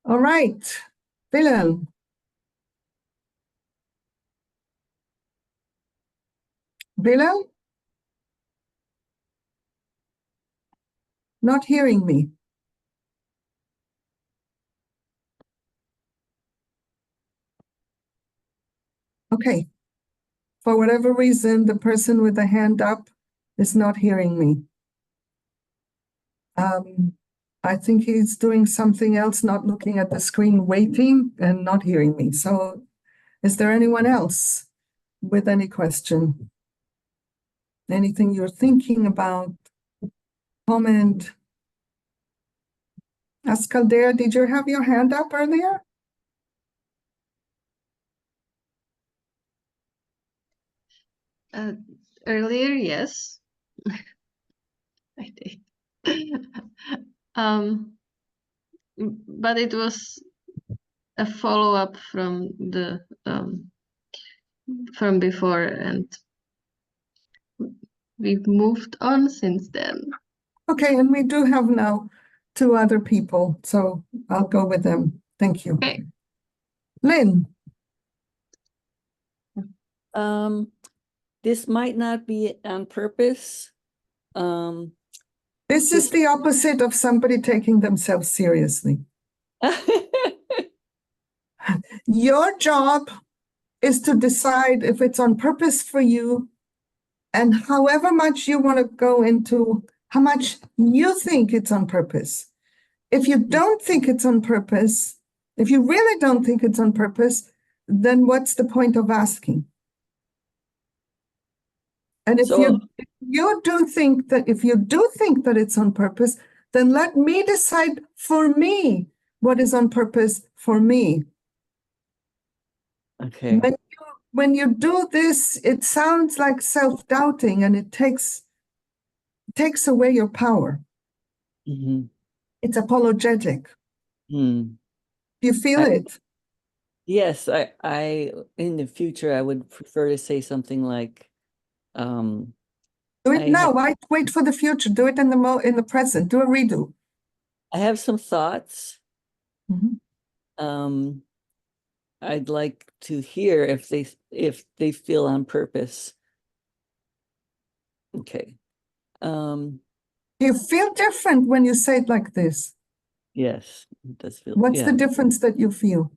All right, Willem. Willem? Not hearing me. Okay. For whatever reason, the person with the hand up is not hearing me. I think he's doing something else, not looking at the screen, waiting and not hearing me. So is there anyone else with any question? Anything you're thinking about? Comment? Ascaldea, did you have your hand up earlier? Earlier, yes. I did. But it was a follow-up from the from before, and we've moved on since then. Okay, and we do have now two other people, so I'll go with them. Thank you. Okay. Lynn. This might not be on purpose. This is the opposite of somebody taking themselves seriously. Your job is to decide if it's on purpose for you, and however much you want to go into how much you think it's on purpose. If you don't think it's on purpose, if you really don't think it's on purpose, then what's the point of asking? And if you do think that it's on purpose, then let me decide for me what is on purpose for me. Okay. When you do this, it sounds like self-doubting, and it takes away your power. Mm-hmm. It's apologetic. Hmm. You feel it? Yes, I in the future I would prefer to say something like, Do it I now. ha- Wait for the future. Do it in the present. Do a redo. I have some thoughts. Mhm. I'd like to hear if they feel on purpose. Okay. You feel different when you say it like this. Yes, it does feel, What's the yeah. difference that you feel?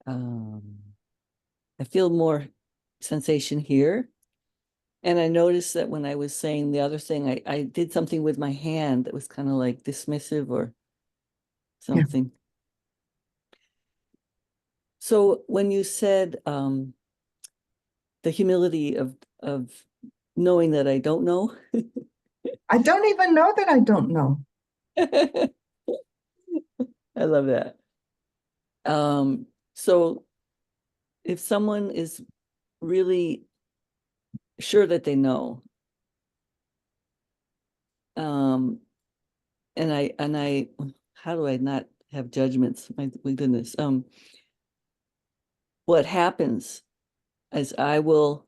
I feel more sensation here. And I noticed that when I was saying the other thing, I did something with my hand that was kind of like dismissive or something. So when you said the humility of knowing that I don't know, I don't even know that I don't know. I love that. So if someone is really sure that they know, and I how do I not have judgments? My goodness. What happens is I will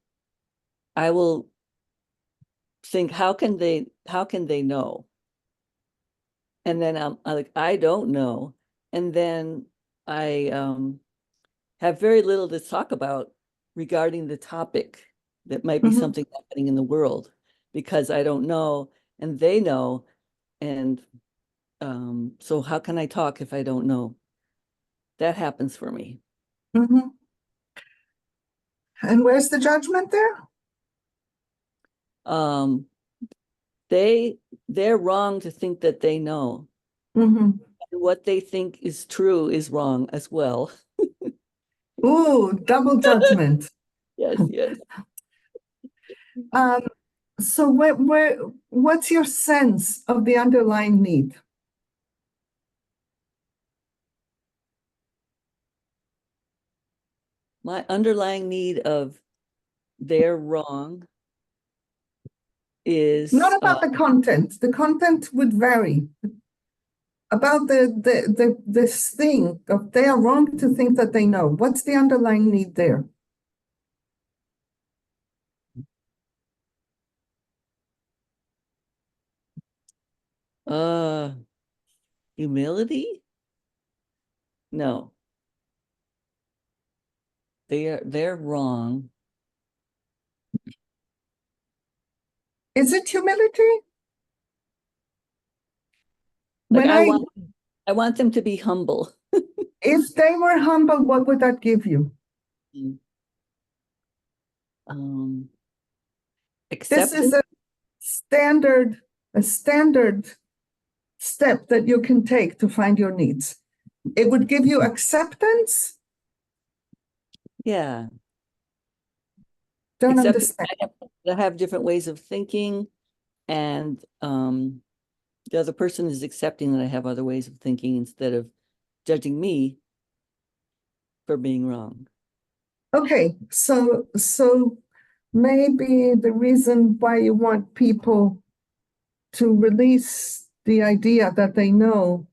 think, how can they know? And then I like, I don't know. And then I have very little to talk about regarding the topic that might be Mhm. something happening in the world because I don't know and they know. And so how can I talk if I don't know? That happens for me. Mhm. And where's the judgment there? Um, they're wrong to think that they know. Mhm. And what they think is true is wrong as well. Ooh, double judgment. Yes, yes. Um, so what's your sense of the underlying need? My underlying need of they're wrong is Not about the content. The content would vary. About this thing of they are wrong to think that they know. What's the underlying need there? humility. No, they're wrong. Is it humility? Like When I want them to be humble. if they were humble, what would that give you? Um, This is acceptance. a standard step that you can take to find your needs. It would give you acceptance. Yeah. Don't Acceptance. understand. I have different ways of thinking, and the other person is accepting that I have other ways of thinking instead of judging me for being wrong. Okay, so maybe the reason why you want people to release the idea that they know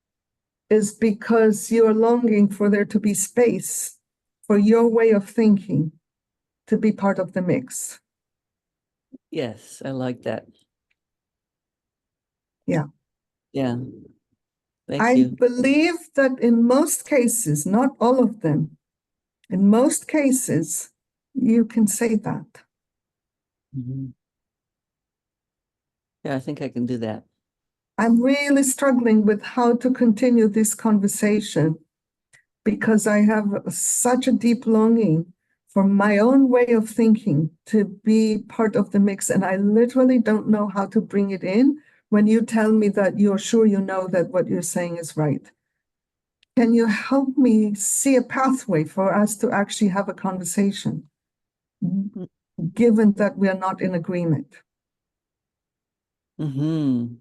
is because you're longing for there to be space for your way of thinking to be part of the mix. Yes, I like that. Yeah. Yeah. Thank I you. believe that in most cases, not all of them, in most cases, you can say that. Mhm. Yeah, I think I can do that. I'm really struggling with how to continue this conversation because I have such a deep longing for my own way of thinking to be part of the mix. And I literally don't know how to bring it in when you tell me that you're sure you know that what you're saying is right. Can you help me see a pathway for us to actually have a conversation, given that we are not in agreement? Mm-hmm.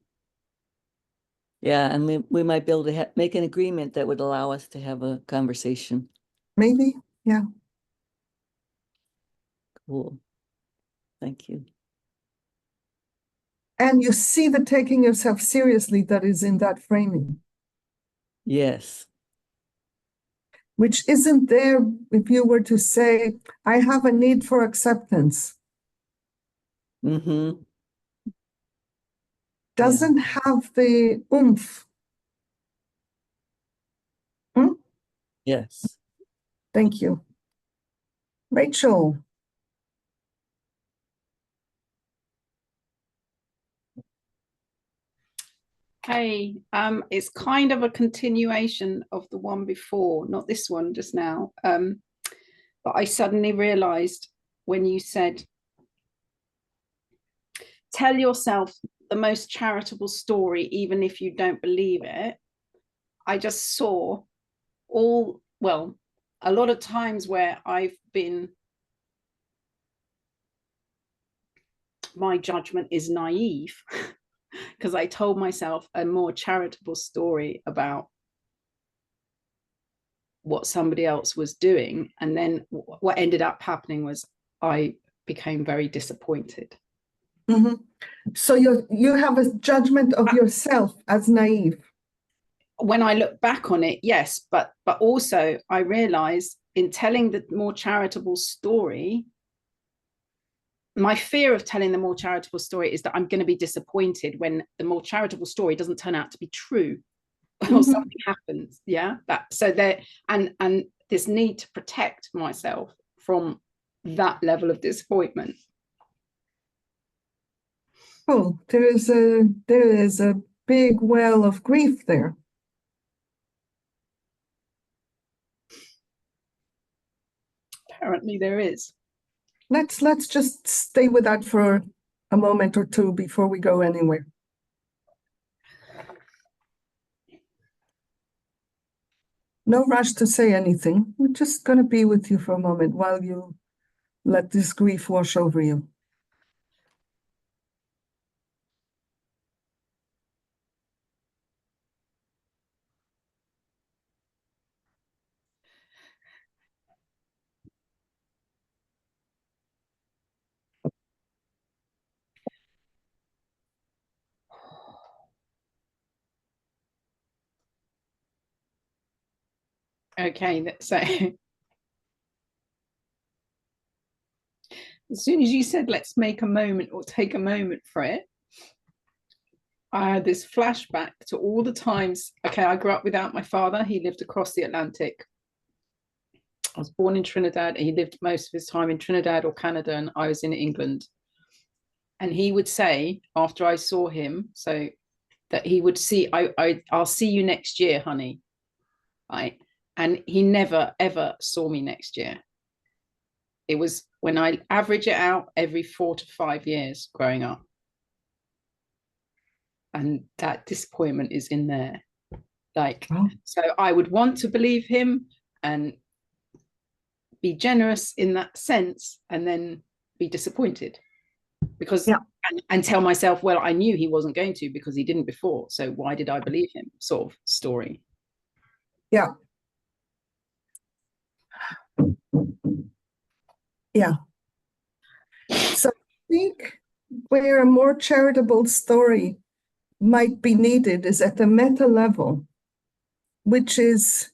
Yeah, and we might be able to make an agreement that would allow us to have a conversation. Maybe, yeah. Cool. Thank you. And you see the taking yourself seriously that is in that framing, Yes. which isn't there if you were to say, I have a need for acceptance. Mm-hmm. Doesn't have the oomph. Yes. Thank you. Rachel. Hey, it's kind of a continuation of the one before, not this one just now. But I suddenly realized when you said, tell yourself the most charitable story, even if you don't believe it. I just saw a lot of times where my judgment is naive because I told myself a more charitable story about what somebody else was doing. And then what ended up happening was I became very disappointed. Mm-hmm. So you have a judgment of yourself as naive. When I look back on it, yes, but also I realized in telling the more charitable story, my fear of telling the more charitable story is that I'm going to be disappointed when the more charitable story doesn't turn out to be true or something happens. Yeah, and this need to protect myself from that level of disappointment. Oh, there is a big well of grief there. Apparently there is. Let's just stay with that for a moment or two before we go anywhere. No rush to say anything. We're just going to be with you for a moment while you let this grief wash over you. Okay, so as soon as you said let's make a moment or take a moment for it, I had this flashback to all the times. Okay, I grew up without my father. He lived across the Atlantic. I was born in Trinidad. He lived most of his time in Trinidad or Canada, and I was in England. And he would say after I saw him, so that he would see, I'll see you next year, honey. Right. And he never, ever saw me next year. It was when I average it out every 4 to 5 years growing up. And that disappointment is in there. Like, so I would want to believe him and be generous in that sense, and then be disappointed because and tell myself, well, I knew he wasn't going to because he didn't before. So why did I believe him? Sort of story. Yeah. Yeah. So I think where a more charitable story might be needed is at the meta level, which is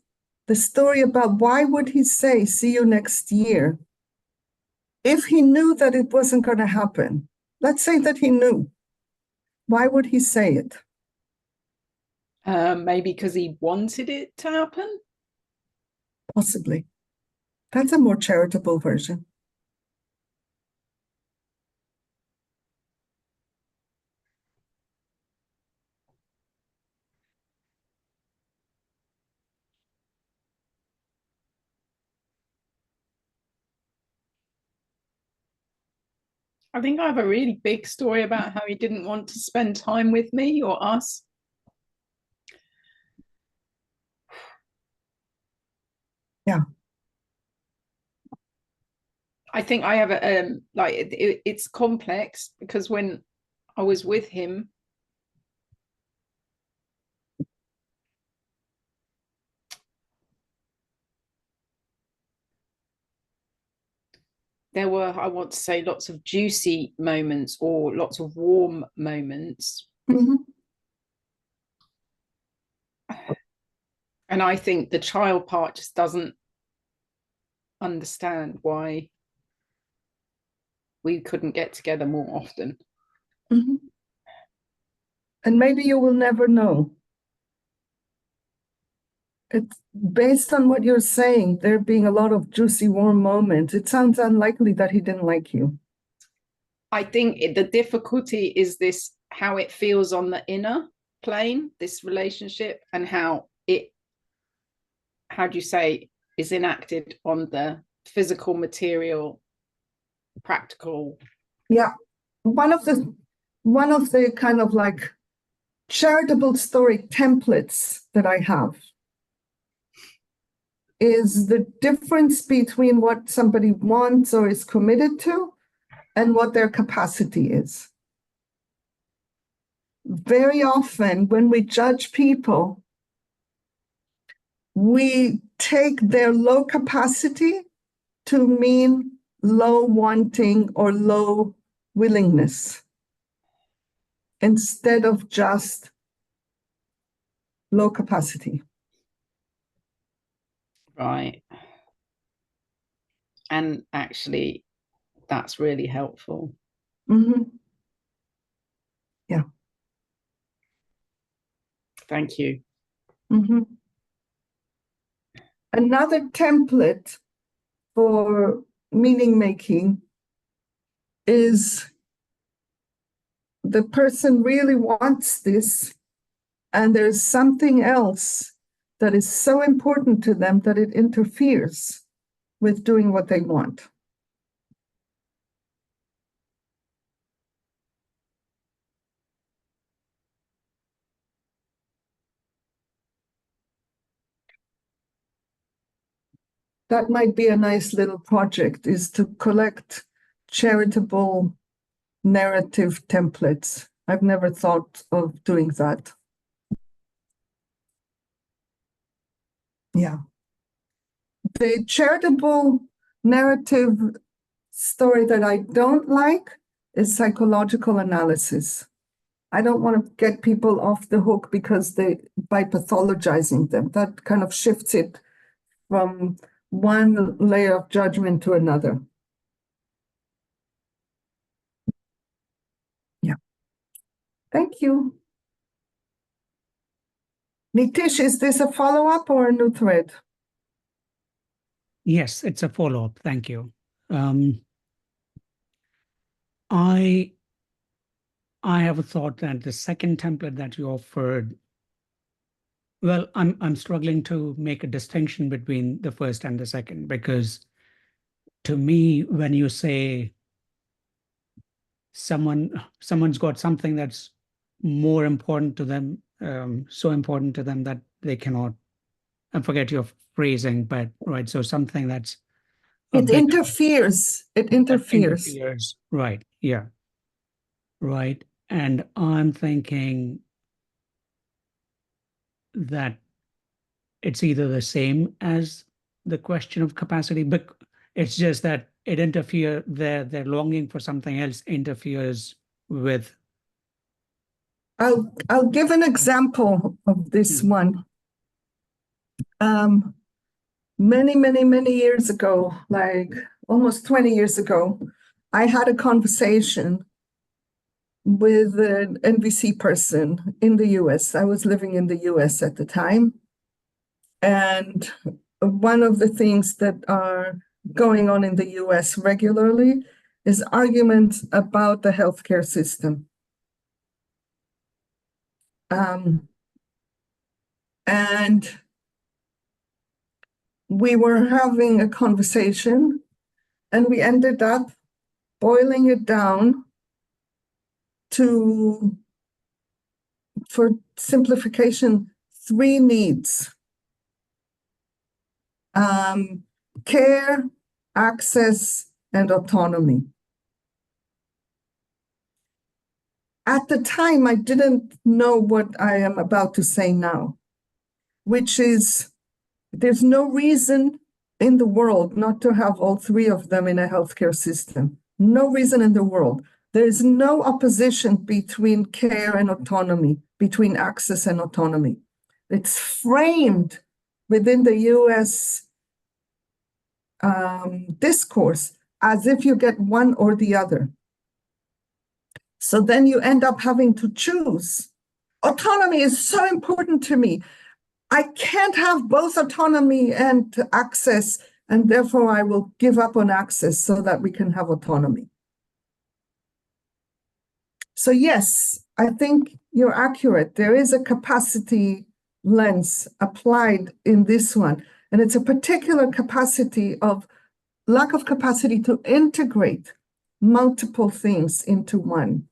the story about why would he say, see you next year, if he knew that it wasn't going to happen. Let's say that he knew. Why would he say it? Maybe because he wanted it to happen. Possibly. That's a more charitable version. I think I have a really big story about how he didn't want to spend time with me or us. Yeah. I think I have a it's complex because when I was with him, there were, I want to say, lots of juicy moments or lots of warm moments. And I think the child part just doesn't understand why we couldn't get together more often. Mhm. And maybe you will never know. It's based on what you're saying, there being a lot of juicy, warm moments. It sounds unlikely that he didn't like you. I think the difficulty is this, how it feels on the inner plane, this relationship, and how it, how do you say, is enacted on the physical, material, practical. Yeah. One of the kind of like charitable story templates that I have is the difference between what somebody wants or is committed to and what their capacity is. Very often when we judge people, we take their low capacity to mean low wanting or low willingness instead of just low capacity. Right. And actually, that's really helpful. Mm-hmm. Yeah. Thank you. Mm-hmm. Another template for meaning making is the person really wants this, and there's something else that is so important to them that it interferes with doing what they want. That might be a nice little project, is to collect charitable narrative templates. I've never thought of doing that. Yeah. The charitable narrative story that I don't like is psychological analysis. I don't want to get people off the hook because by pathologizing them, that kind of shifts it from one layer of judgment to another. Yeah. Thank you. Nitish, is this a follow-up or a new thread? Yes, it's a follow-up. Thank you. I have a thought that the second template that you offered, well, I'm struggling to make a distinction between the first and the second, because to me, when you say someone's got something that's more important to them, so important to them that they cannot, I forget your phrasing, but right, so something that's It interferes. It interferes. Right. Yeah. Right. And I'm thinking that it's either the same as the question of capacity, but it's just that it interferes, their longing for something else interferes with. I'll give an example of this one. Many years ago, like almost 20 years ago, I had a conversation with an NVC person in the US. I was living in the US at the time. And one of the things that are going on in the US regularly is arguments about the healthcare system. And we were having a conversation, and we ended up boiling it down to, for simplification, 3 needs: care, access, and autonomy. At the time, I didn't know what I am about to say now, which is there's no reason in the world not to have all 3 of them in a healthcare system. No reason in the world. There is no opposition between care and autonomy, between access and autonomy. It's framed within the US discourse as if you get one or the other. So then you end up having to choose. Autonomy is so important to me. I can't have both autonomy and access, and therefore I will give up on access so that we can have autonomy. So yes, I think you're accurate. There is a capacity lens applied in this one, and it's a particular capacity of lack of capacity to integrate multiple things into one.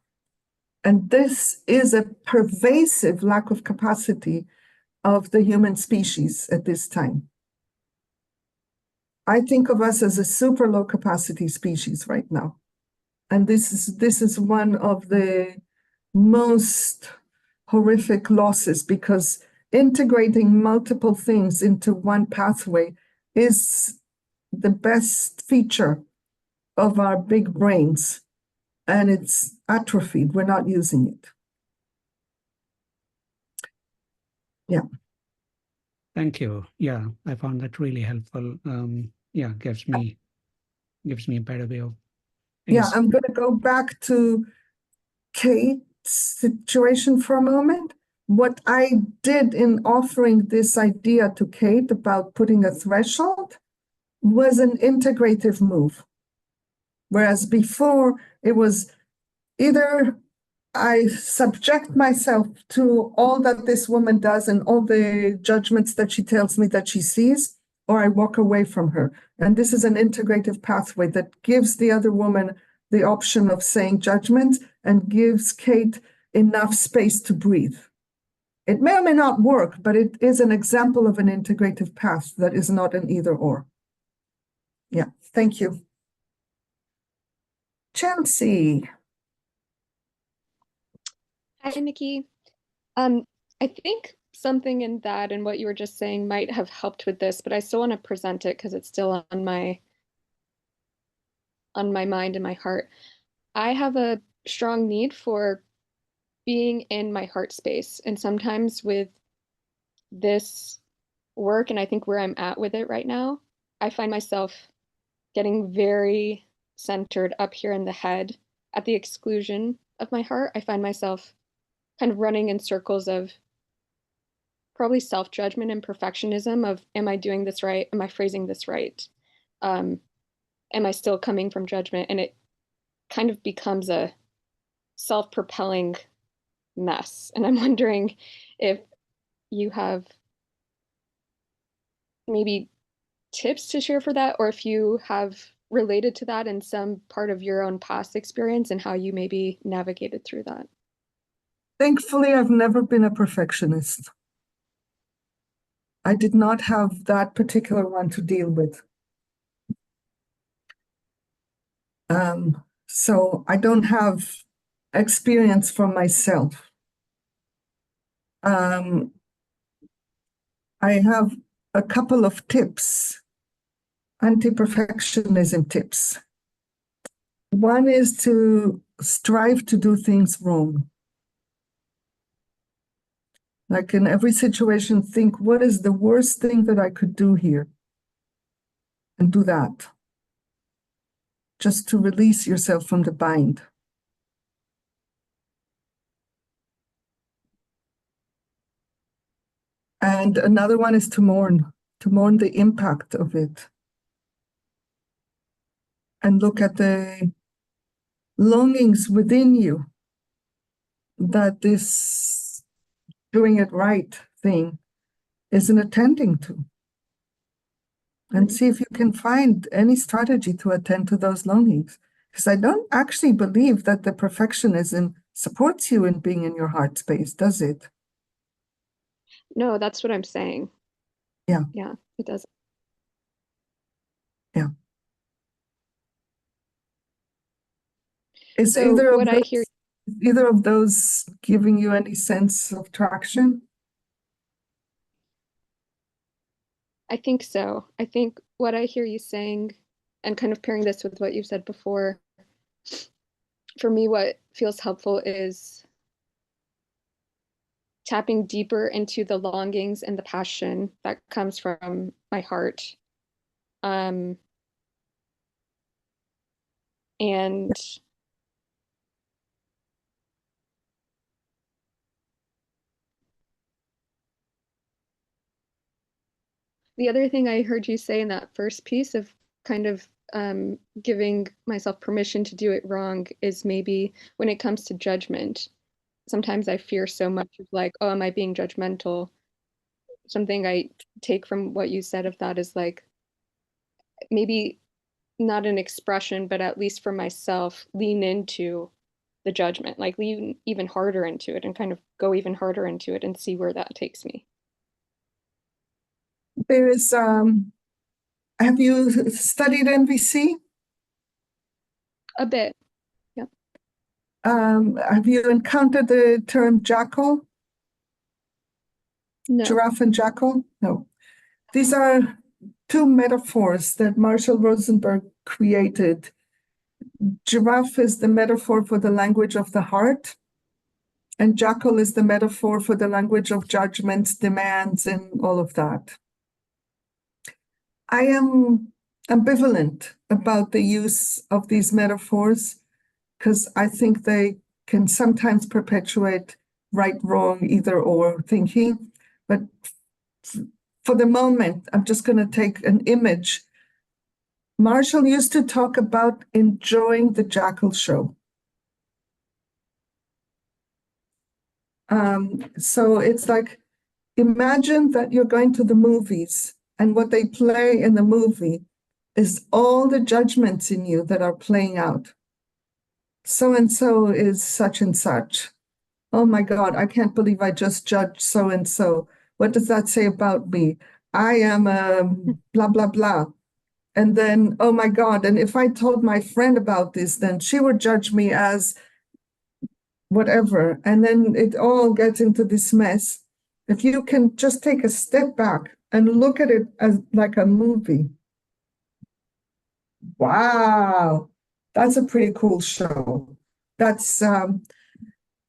And this is a pervasive lack of capacity of the human species at this time. I think of us as a super low capacity species right now. And this is one of the most horrific losses, because integrating multiple things into one pathway is the best feature of our big brains, and it's atrophied. We're not using it. Yeah. Thank you. Yeah, I found that really helpful. Yeah, gives me a better way of Yeah, things. I'm going to go back to Kate's situation for a moment. What I did in offering this idea to Kate about putting a threshold was an integrative move. Whereas before it was either I subject myself to all that this woman does and all the judgments that she tells me that she sees, or I walk away from her. And this is an integrative pathway that gives the other woman the option of saying judgment and gives Kate enough space to breathe. It may or may not work, but it is an example of an integrative path that is not an either or. Yeah, thank you. Chelsea. Hi, Miki. I think something in that and what you were just saying might have helped with this, but I still want to present it because it's still on my mind and my heart. I have a strong need for being in my heart space, and sometimes with this work, and I think where I'm at with it right now, I find myself getting very centered up here in the head at the exclusion of my heart. I find myself kind of running in circles of probably self-judgment and perfectionism of, am I doing this right? Am I phrasing this right? Am I still coming from judgment? And it kind of becomes a self-propelling mess. And I'm wondering if you have maybe tips to share for that, or if you have related to that in some part of your own past experience and how you maybe navigated through that. Thankfully, I've never been a perfectionist. I did not have that particular one to deal with. So I don't have experience from myself. I have a couple of tips, anti-perfectionism tips. One is to strive to do things wrong. Like in every situation, think, what is the worst thing that I could do here? And do that. Just to release yourself from the bind. And another one is to mourn the impact of it. And look at the longings within you that this doing it right thing isn't attending to. And see if you can find any strategy to attend to those longings. Because I don't actually believe that the perfectionism supports you in being in your heart space, does it? No, that's what I'm saying. Yeah. Yeah, it does. Yeah. Is So what I hear, either of those giving you any sense of traction? I think so. I think what I hear you saying, and kind of pairing this with what you said before, for me, what feels helpful is tapping deeper into the longings and the passion that comes from my heart. And the other thing I heard you say in that first piece of kind of giving myself permission to do it wrong is maybe when it comes to judgment. Sometimes I fear so much of like, oh, am I being judgmental? Something I take from what you said of that is like maybe not an expression, but at least for myself, lean into the judgment, like lean even harder into it and kind of go even harder into it and see where that takes me. There is, have you studied NVC? A bit. Yeah. Have you encountered the term jackal? No. Giraffe and jackal? No. These are two metaphors that Marshall Rosenberg created. Giraffe is the metaphor for the language of the heart, and jackal is the metaphor for the language of judgments, demands, and all of that. I am ambivalent about the use of these metaphors because I think they can sometimes perpetuate right, wrong, either or thinking. But for the moment, I'm just going to take an image. Marshall used to talk about enjoying the jackal show. So it's like, imagine that you're going to the movies and what they play in the movie is all the judgments in you that are playing out. So-and-so is such and such. Oh my God, I can't believe I just judged so-and-so. What does that say about me? I am a blah, blah, blah. And then, oh my God, and if I told my friend about this, then she would judge me as whatever. And then it all gets into this mess. If you can just take a step back and look at it as like a movie. Wow, that's a pretty cool show. That's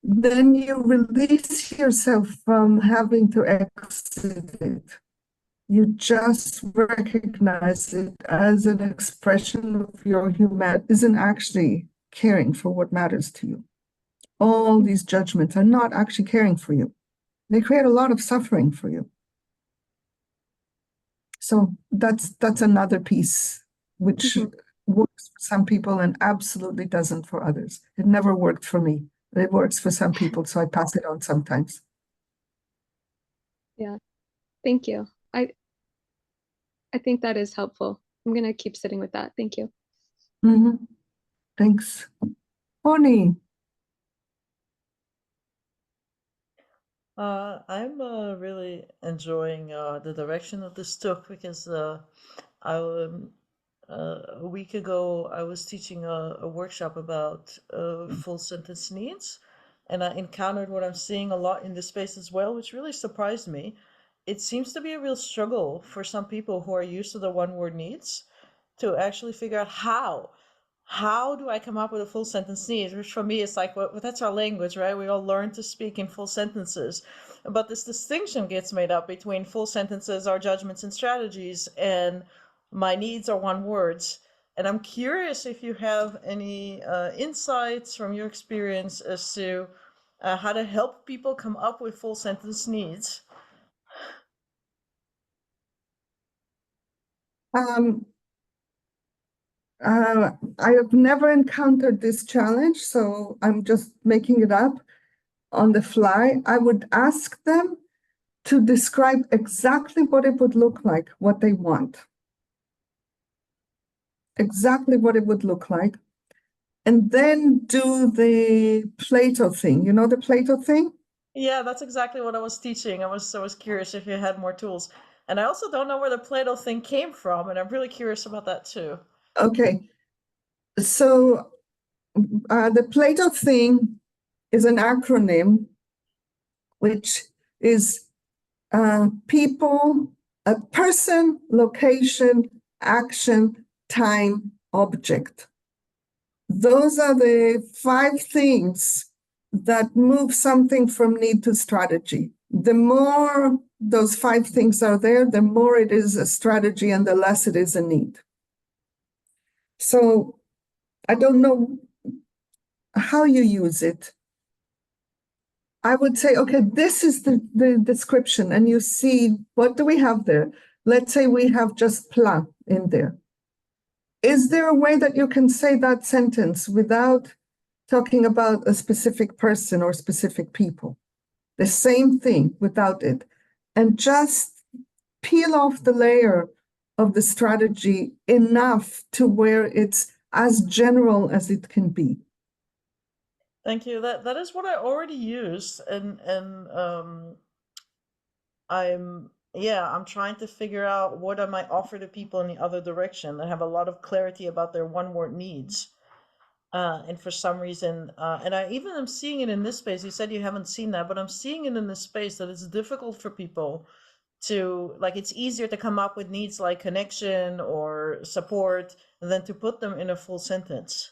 then you release yourself from having to exit it. You just recognize it as an expression of your humanity, isn't actually caring for what matters to you. All these judgments are not actually caring for you. They create a lot of suffering for you. So that's another piece which works for some people and absolutely doesn't for others. It never worked for me. It works for some people, so I pass it on sometimes. Yeah. Thank you. I think that is helpful. I'm going to keep sitting with that. Thank you. Thanks. Bonnie. I'm really enjoying the direction of this talk because a week ago I was teaching a workshop about full sentence needs, and I encountered what I'm seeing a lot in this space as well, which really surprised me. It seems to be a real struggle for some people who are used to the one-word needs to actually figure out how do I come up with a full sentence need, which for me is like, well, that's our language, right? We all learn to speak in full sentences, but this distinction gets made up between full sentences are judgments and strategies, and my needs are one words. And I'm curious if you have any insights from your experience as to how to help people come up with full sentence needs. I have never encountered this challenge, so I'm just making it up on the fly. I would ask them to describe exactly what it would look like, what they want. Exactly what it would look like. And then do the Plato thing. You know the Plato thing? Yeah, that's exactly what I was teaching. I was curious if you had more tools. And I also don't know where the Plato thing came from, and I'm really curious about that too. Okay. So the Plato thing is an acronym which is people, a person, location, action, time, object. Those are the 5 things that move something from need to strategy. The more those 5 things are there, the more it is a strategy and the less it is a need. So I don't know how you use it. I would say, okay, this is the description, and you see, what do we have there? Let's say we have just plat in there. Is there a way that you can say that sentence without talking about a specific person or specific people? The same thing without it, and just peel off the layer of the strategy enough to where it's as general as it can be. Thank you. That is what I already used, and I'm trying to figure out what I might offer to people in the other direction that have a lot of clarity about their one word needs. And for some reason, and I even am seeing it in this space. You said you haven't seen that, but I'm seeing it in this space that it's difficult for people to, like, it's easier to come up with needs like connection or support than to put them in a full sentence.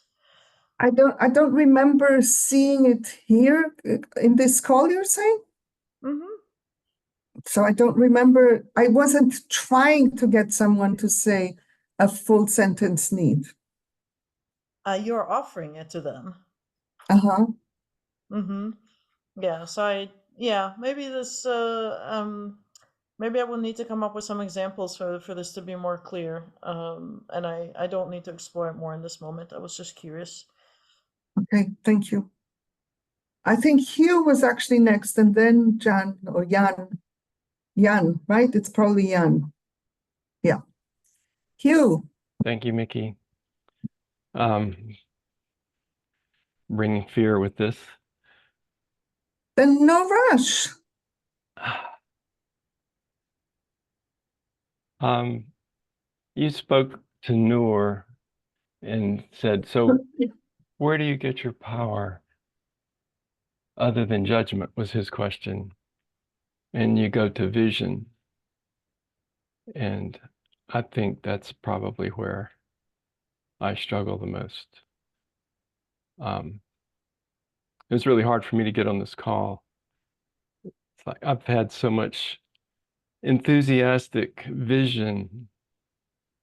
I don't remember seeing it here in this call you're saying? Mm-hmm. So I don't remember. I wasn't trying to get someone to say a full sentence need. You're offering it to them. Uh-huh. Mm-hmm. Yeah. So maybe this maybe I will need to come up with some examples for this to be more clear. And I don't need to explore it more in this moment. I was just curious. Okay, thank you. I think Hugh was actually next, and then Jan or Jan. Jan, right? It's probably Jan. Yeah. Hugh. Thank you, Miki. Bringing fear with this. Then no rush. You spoke to Noor and said, so where do you get your power other than judgment, was his question. And you go to vision. And I think that's probably where I struggle the most. It was really hard for me to get on this call. It's like I've had so much enthusiastic vision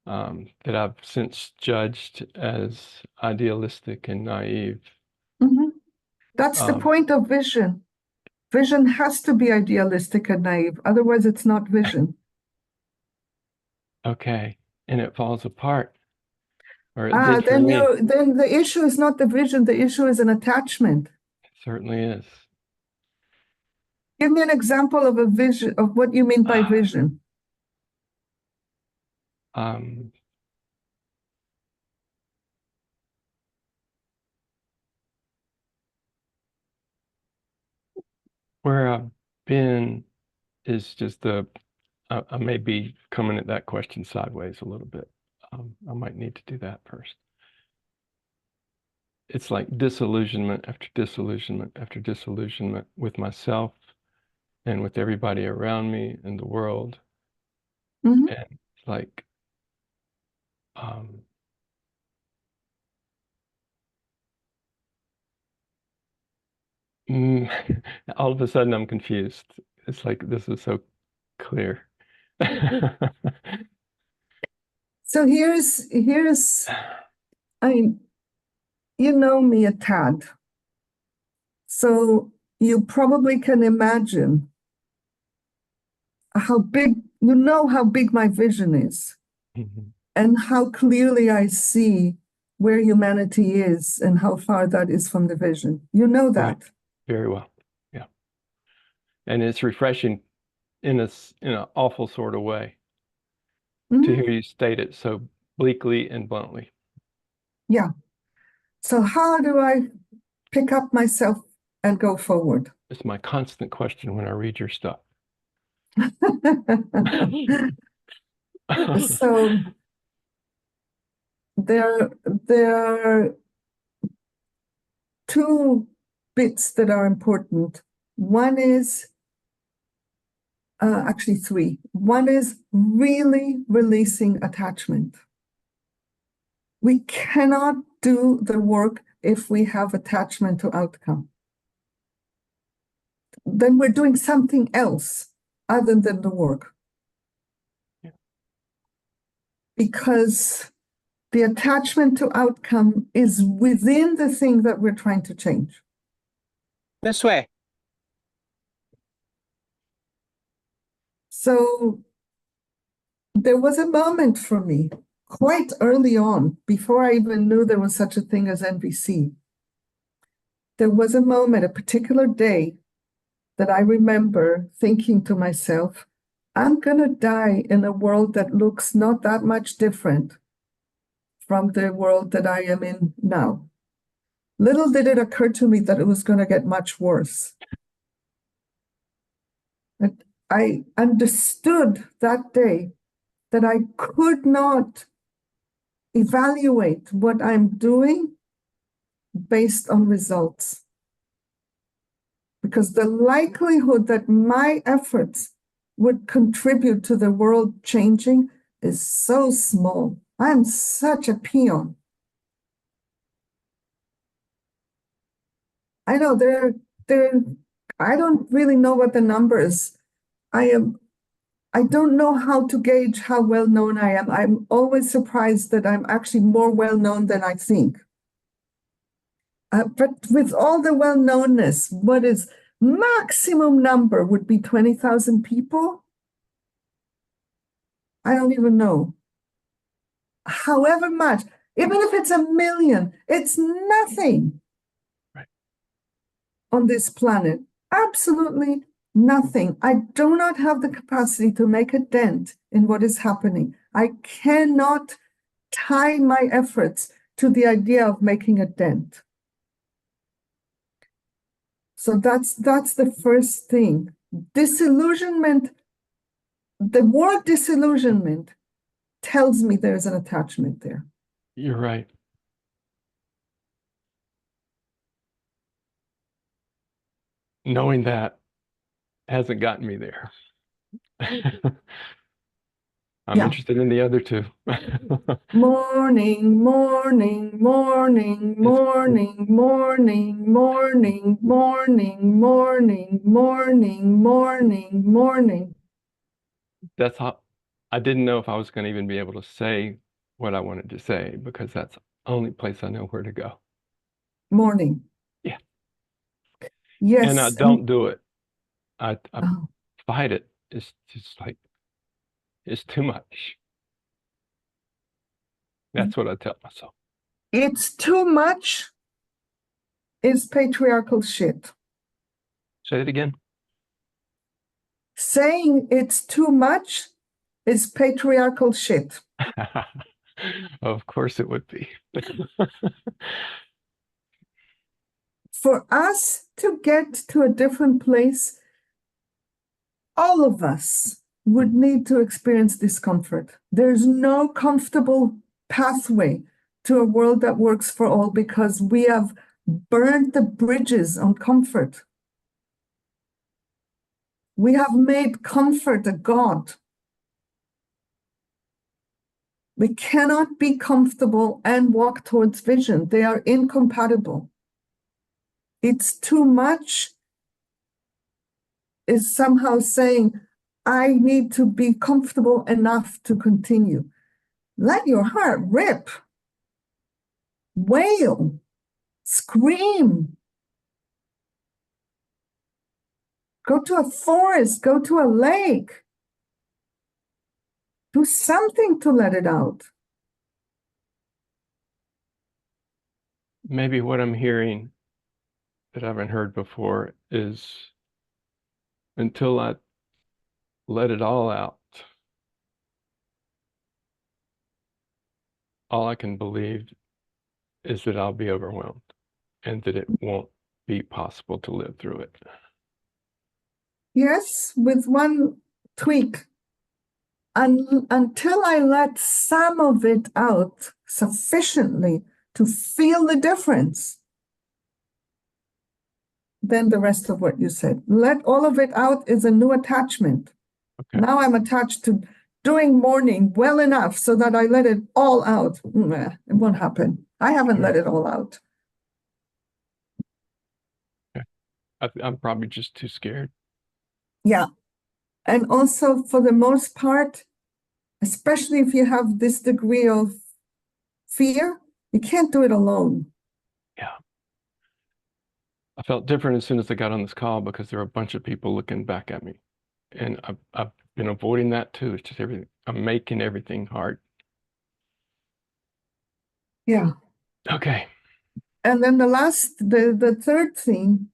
that I've since judged as idealistic and naive. Mm-hmm. That's the point of vision. Vision has to be idealistic and naive, otherwise it's not vision. Okay, and it falls apart. Or it did for me. Then the issue is not the vision, the issue is an attachment. It certainly is. Give me an example of a vision, of what you mean by vision. Where I've been is just I may be coming at that question sideways a little bit. I might need to do that first. It's like disillusionment after disillusionment after disillusionment with myself and with everybody around me in the world. Mm-hmm. And it's like, all of a sudden I'm confused. It's like, this is so clear. So here's, I mean, you know me a tad. So you probably can imagine how big my vision is, and how clearly I see where humanity is and how far that is from the vision. You know that. Right. Very well. Yeah. And it's refreshing in an awful sort of way to hear you state it so bleakly and bluntly. Yeah. So how do I pick up myself and go forward? It's my constant question when I read your stuff. So there are two bits that are important. One is actually three. One is really releasing attachment. We cannot do the work if we have attachment to outcome. Then we're doing something else other than the work. Yeah. Because the attachment to outcome is within the thing that we're trying to change. This way. So there was a moment for me quite early on, before I even knew there was such a thing as NVC. There was a moment, a particular day, that I remember thinking to myself, I'm going to die in a world that looks not that much different from the world that I am in now. Little did it occur to me that it was going to get much worse. But I understood that day that I could not evaluate what I'm doing based on results. Because the likelihood that my efforts would contribute to the world changing is so small. I'm such a peon. I know I don't really know what the number is. I don't know how to gauge how well known I am. I'm always surprised that I'm actually more well known than I think. But with all the well-knownness, what is maximum number would be 20,000 people? I don't even know. However much, even if it's 1 million, it's nothing on this planet. Absolutely nothing. I do not have the capacity to make a dent in what is happening. I cannot tie my efforts to the idea of making a dent. So that's the first thing. Disillusionment, the word disillusionment tells me there's an attachment there. You're right. Knowing that hasn't gotten me there. I'm interested in the other two. Morning, morning, morning, morning, morning, morning, morning, morning, morning, morning, morning. That's how I didn't know if I was going to even be able to say what I wanted to say, because that's the only place I know where to go. Morning. Yeah. Yes. And I don't do it. I fight it. It's just like, it's too much. That's what I tell myself. It's too much is patriarchal shit. Say it again. Saying it's too much is patriarchal shit. Of course it would be. For us to get to a different place, all of us would need to experience discomfort. There's no comfortable pathway to a world that works for all, because we have burned the bridges on comfort. We have made comfort a god. We cannot be comfortable and walk towards vision. They are incompatible. It's too much is somehow saying, I need to be comfortable enough to continue. Let your heart rip. Wail. Scream. Go to a forest. Go to a lake. Do something to let it out. Maybe what I'm hearing that I haven't heard before is, until I let it all out, all I can believe is that I'll be overwhelmed and that it won't be possible to live through it. Yes, with one tweak. Until I let some of it out sufficiently to feel the difference, then the rest of what you said. Let all of it out is a new attachment. Okay. Now I'm attached to doing morning well enough so that I let it all out. It won't happen. I haven't let it all out. Okay. I'm probably just too scared. Yeah. And also, for the most part, especially if you have this degree of fear, you can't do it alone. Yeah. I felt different as soon as I got on this call because there were a bunch of people looking back at me. And I've been avoiding that too. It's just everything. I'm making everything hard. Yeah. Okay. And then the third thing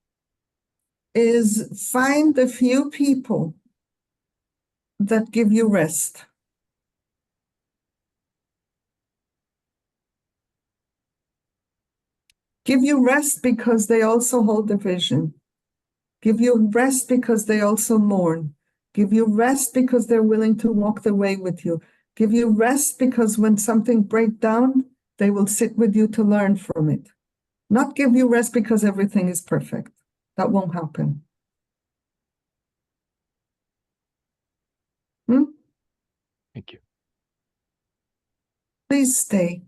is find a few people that give you rest. Give you rest because they also hold the vision. Give you rest because they also mourn. Give you rest because they're willing to walk the way with you. Give you rest because when something breaks down, they will sit with you to learn from it. Not give you rest because everything is perfect. That won't happen. Thank you. Please stay.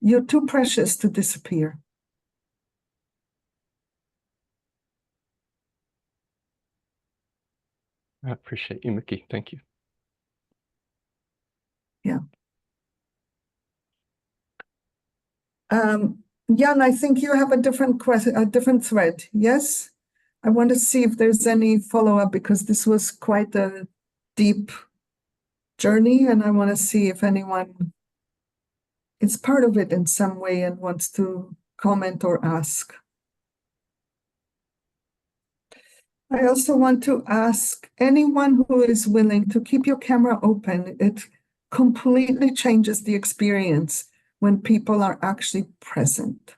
You're too precious to disappear. I appreciate you, Miki. Thank you. Yeah. Jan, I think you have a different question, a different thread. Yes? I want to see if there's any follow-up because this was quite a deep journey, and I want to see if anyone is part of it in some way and wants to comment or ask. I also want to ask anyone who is willing to keep your camera open. It completely changes the experience when people are actually present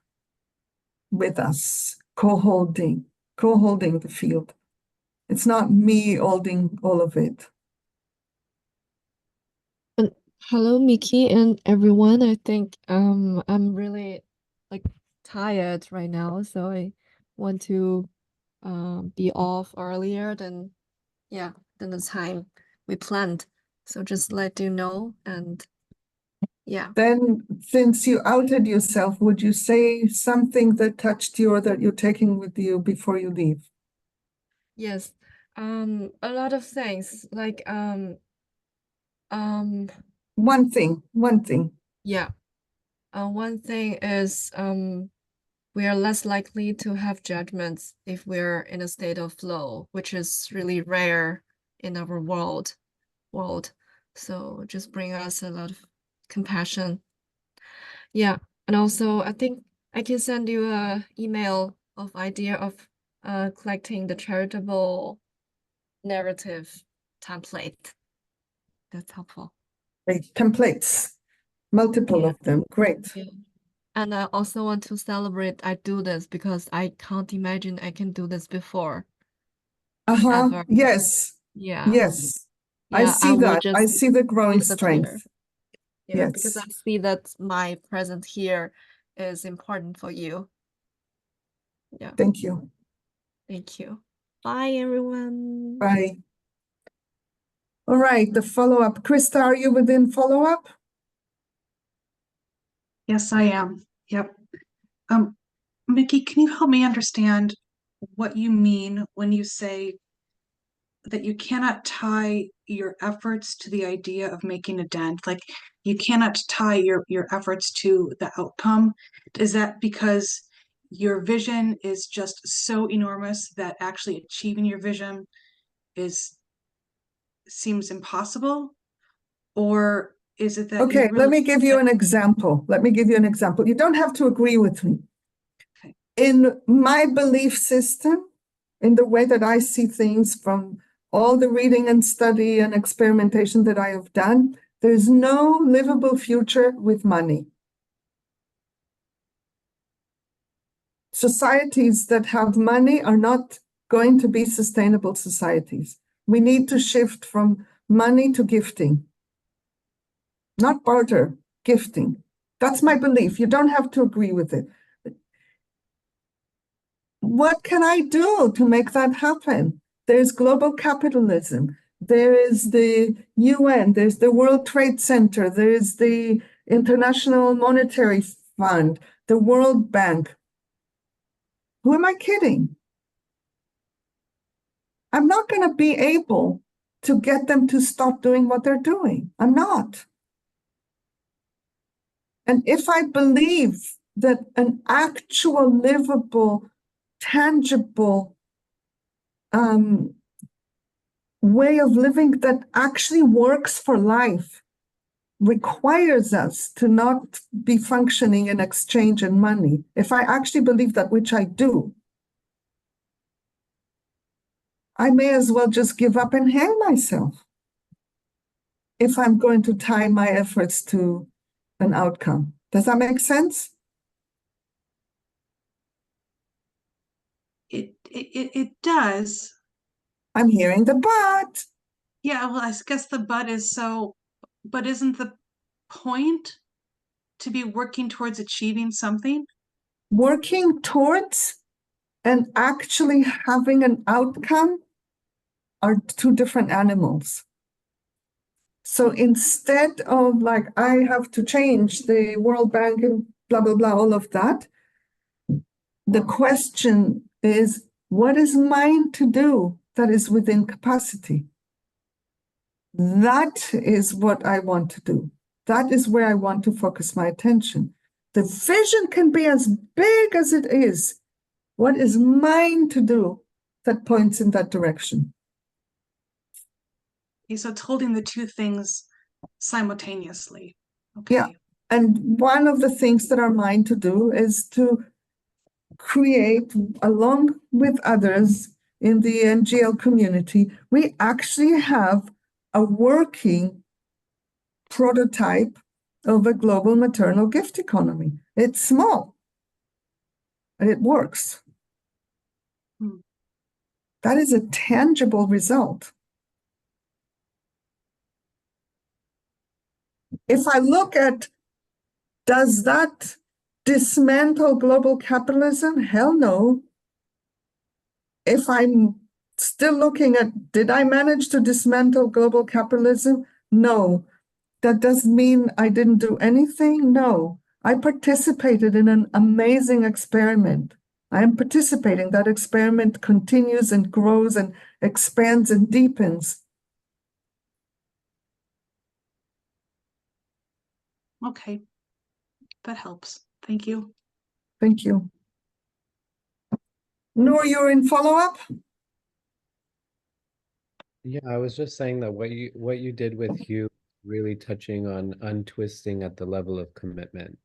with us, co-holding the field. It's not me holding all of it. Hello, Miki and everyone. I think I'm really like tired right now, so I want to be off earlier than the time we planned. So just let you know, and yeah. Then, since you outed yourself, would you say something that touched you or that you're taking with you before you leave? Yes. A lot of things like One thing. yeah. One thing is we are less likely to have judgments if we're in a state of flow, which is really rare in our world. So just bring us a lot of compassion. Yeah. And also I think I can send you a email of idea of collecting the charitable narrative template. That's helpful. Great. Templates, multiple of them. Great. Yeah. And I also want to celebrate I do this because I can't imagine I can do this before. Ever. Yes. Yeah. Yes. I Yeah, see will that. I just see the growing disappear. strength. Yeah, because I Yes. see that my presence here is important for you. Yeah. Thank you. Thank you. Bye, everyone. Bye. All right, the follow-up. Krista, are you within follow-up? Yes, I am. Yep. Miki, can you help me understand what you mean when you say that you cannot tie your efforts to the idea of making a dent? Like you cannot tie your efforts to the outcome. Is that because your vision is just so enormous that actually achieving your vision seems impossible? Or is it that you Okay, really let me give you an example. You don't have to agree with me. Okay. In my belief system, in the way that I see things from all the reading and study and experimentation that I have done, there's no livable future with money. Societies that have money are not going to be sustainable societies. We need to shift from money to gifting. Not barter, gifting. That's my belief. You don't have to agree with it. What can I do to make that happen? There's global capitalism. There is the UN. There's the World Trade Center. There is the International Monetary Fund, the World Bank. Who am I kidding? I'm not going to be able to get them to stop doing what they're doing. I'm not. And if I believe that an actual livable, tangible way of living that actually works for life requires us to not be functioning in exchange and money, if I actually believe that, which I do, I may as well just give up and hang myself if I'm going to tie my efforts to an outcome. Does that make sense? It does. I'm hearing the but. Yeah, well, I guess the but is so, but isn't the point to be working towards achieving something? Working towards and actually having an outcome are two different animals. So instead of like, I have to change the World Bank and blah, blah, blah, all of that, the question is, what is mine to do that is within capacity? That is what I want to do. That is where I want to focus my attention. The vision can be as big as it is. What is mine to do that points in that direction? Okay, so it's holding the two things simultaneously. Okay. Yeah. And one of the things that are mine to do is to create, along with others in the NGL community, we actually have a working prototype of a global maternal gift economy. It's small, and it works. That is a tangible result. If I look at, does that dismantle global capitalism? Hell no. If I'm still looking at, did I manage to dismantle global capitalism? No. That doesn't mean I didn't do anything. No. I participated in an amazing experiment. I am participating. That experiment continues and grows and expands and deepens. Okay. That helps. Thank you. Thank you. Noor, you're in follow-up? Yeah, I was just saying that what you did with Hugh, really touching on untwisting at the level of commitment,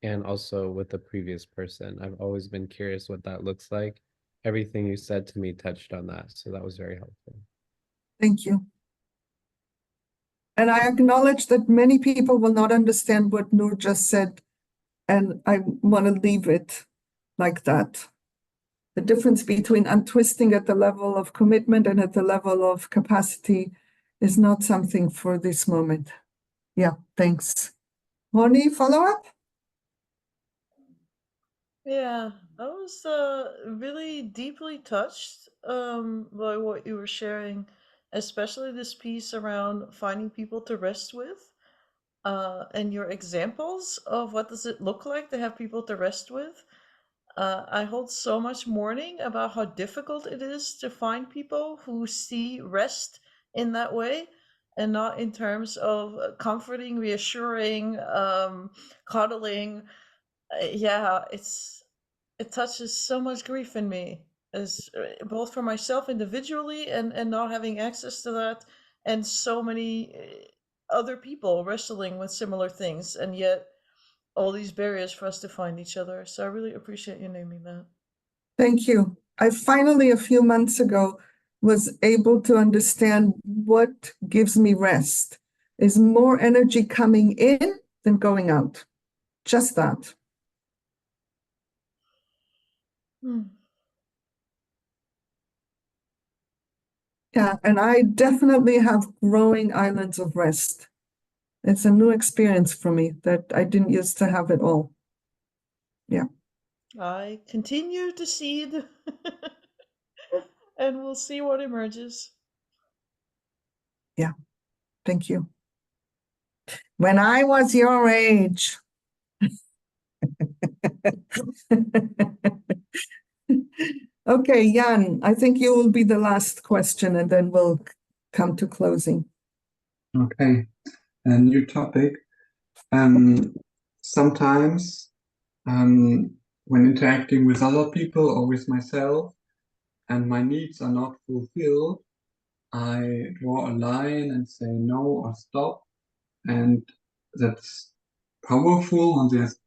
and also with the previous person. I've always been curious what that looks like. Everything you said to me touched on that, so that was very helpful. Thank you. And I acknowledge that many people will not understand what Noor just said, and I want to leave it like that. The difference between untwisting at the level of commitment and at the level of capacity is not something for this moment. Yeah, thanks. Moni, follow up? Yeah, I was really deeply touched by what you were sharing, especially this piece around finding people to rest with, and your examples of what does it look like to have people to rest with. I hold so much mourning about how difficult it is to find people who see rest in that way and not in terms of comforting, reassuring, coddling. Yeah, it touches so much grief in me, as both for myself individually and not having access to that, and so many other people wrestling with similar things, and yet all these barriers for us to find each other. So I really appreciate you naming that. Thank you. I finally, a few months ago, was able to understand what gives me rest is more energy coming in than going out. Just that. Yeah, and I definitely have growing islands of rest. It's a new experience for me that I didn't used to have at all. Yeah. I continue to seed and we'll see what emerges. Yeah. Thank you. When I was your age. Okay, Jan, I think you will be the last question and then we'll come to closing. Okay, a new topic. sometimes when interacting with other people or with myself and my needs are not fulfilled, I draw a line and say no or stop. And that's powerful and there's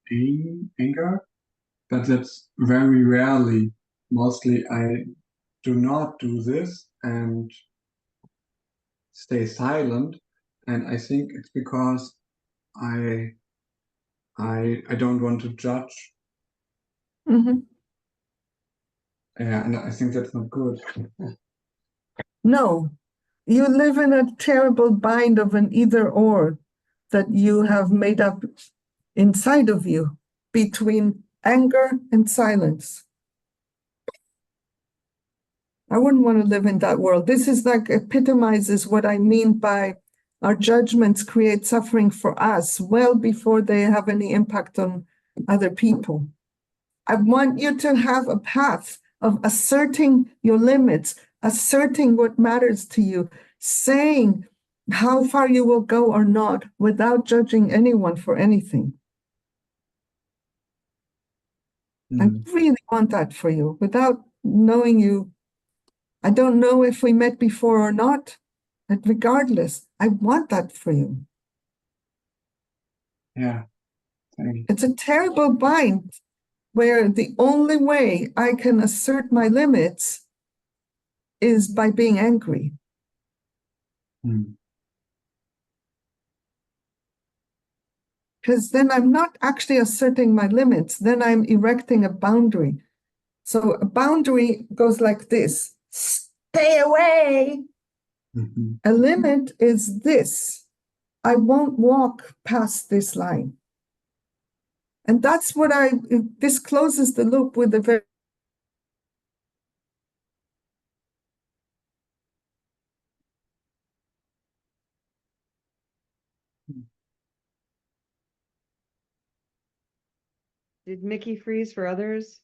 anger, but that's very rarely. Mostly I do not do this and stay silent. And I think it's because I don't want to judge. Mhm. Yeah, and I think that's not good. No, you live in a terrible bind of an either or that you have made up inside of you between anger and silence. I wouldn't want to live in that world. This is like epitomizes what I mean by our judgments create suffering for us well before they have any impact on other people. I want you to have a path of asserting your limits, asserting what matters to you, saying how far you will go or not without judging anyone for anything. I really want that for you without knowing you. I don't know if we met before or not, but regardless, I want that for you. Yeah, thank you. It's a terrible bind where the only way I can assert my limits is by being angry. Because then I'm not actually asserting my limits, then I'm erecting a boundary. So a boundary goes like this: stay away. A limit is this: I won't walk past this line. And that's what this closes the loop with the very. Did Miki freeze for others?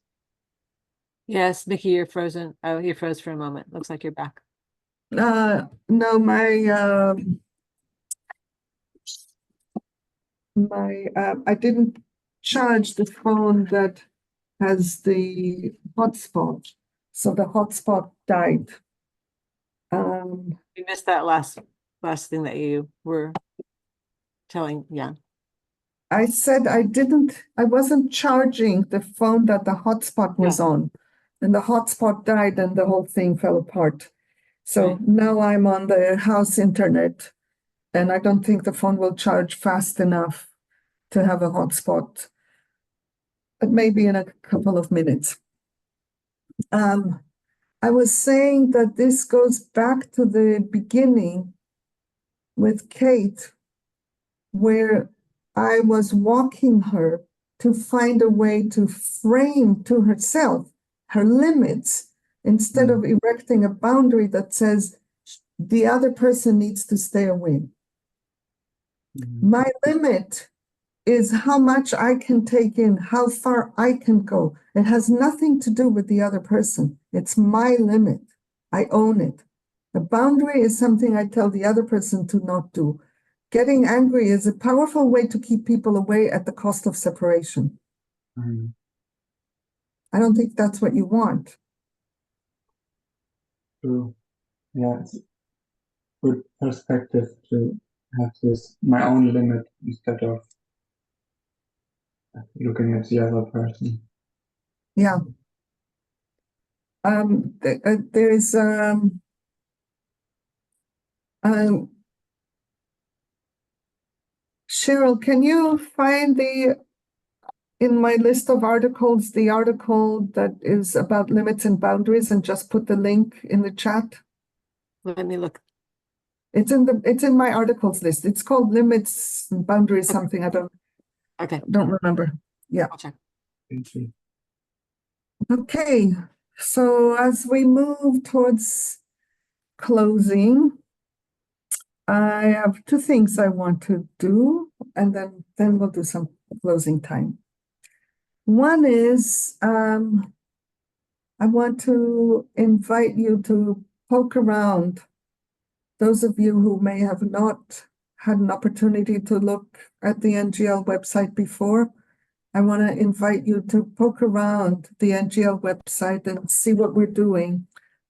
Yes, Miki, you're frozen. Oh, you froze for a moment. Looks like you're back. No, I didn't charge the phone that has the hotspot, so the hotspot died. You missed that last thing that you were telling. Yeah. I said I wasn't charging the phone that the hotspot was on, and the hotspot died and the whole thing fell apart. So now I'm on the house internet, and I don't think the phone will charge fast enough to have a hotspot, but maybe in a couple of minutes. I was saying that this goes back to the beginning with Kate, where I was walking her to find a way to frame to herself her limits instead of erecting a boundary that says the other person needs to stay away. My limit is how much I can take in, how far I can go. It has nothing to do with the other person. It's my limit. I own it. A boundary is something I tell the other person to not do. Getting angry is a powerful way to keep people away at the cost of separation. I don't think that's what you want. True. Yeah, it's a good perspective to have this, my own limit, instead of looking at the other person. Yeah. There's Cheryl, can you find in my list of articles, the article that is about limits and boundaries, and just put the link in the chat? Let me look. It's in my articles list. It's called Limits and Boundaries something. I don't remember. Yeah. I'll check. Thank you. Okay. So as we move towards closing, I have two things I want to do, and then we'll do some closing time. One is I want to invite you to poke around, those of you who may have not had an opportunity to look at the NGL website before, I want to invite you to poke around the NGL website and see what we're doing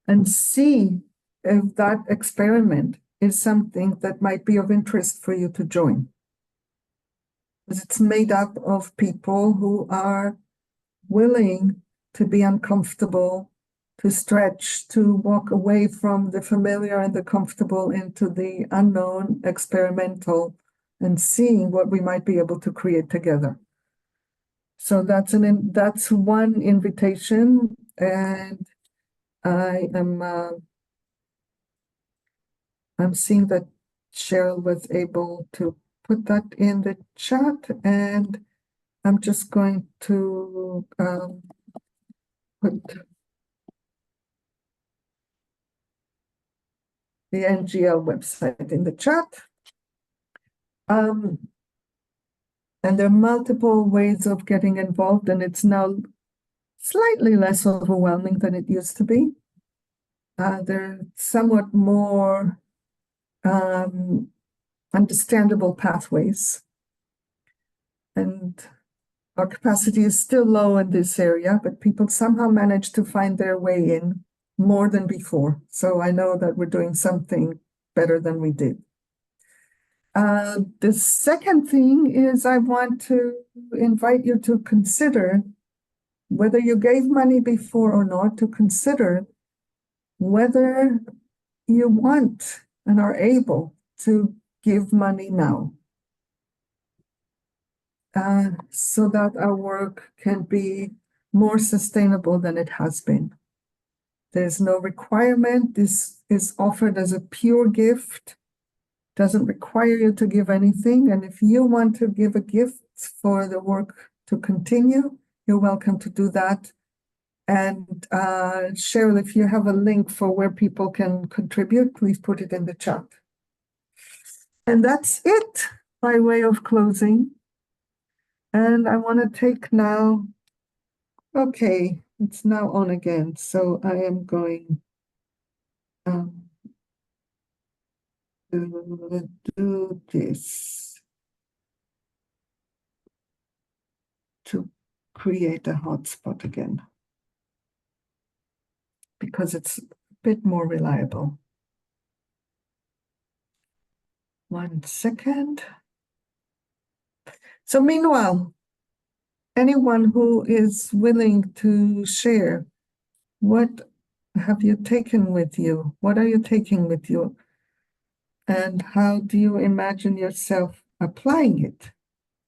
and see if that experiment is something that might be of interest for you to join. Because it's made up of people who are willing to be uncomfortable, to stretch, to walk away from the familiar and the comfortable into the unknown, experimental, and seeing what we might be able to create together. So that's one invitation, and I'm seeing that Cheryl was able to put that in the chat, and I'm just going to put the NGL website in the chat. And there are multiple ways of getting involved, and it's now slightly less overwhelming than it used to be. There are somewhat more understandable pathways. And our capacity is still low in this area, but people somehow manage to find their way in more than before. So I know that we're doing something better than we did. The second thing is I want to invite you to consider, whether you gave money before or not, to consider whether you want and are able to give money now, so that our work can be more sustainable than it has been. There's no requirement. This is offered as a pure gift. Doesn't require you to give anything. And if you want to give a gift for the work to continue, you're welcome to do that. And Cheryl, if you have a link for where people can contribute, please put it in the chat. And that's it by way of closing. And I want to take now, okay, it's now on again. So I am going to do this to create a hotspot again, because it's a bit more reliable. 1 second. So meanwhile, anyone who is willing to share, what have you taken with you? What are you taking with you? And how do you imagine yourself applying it,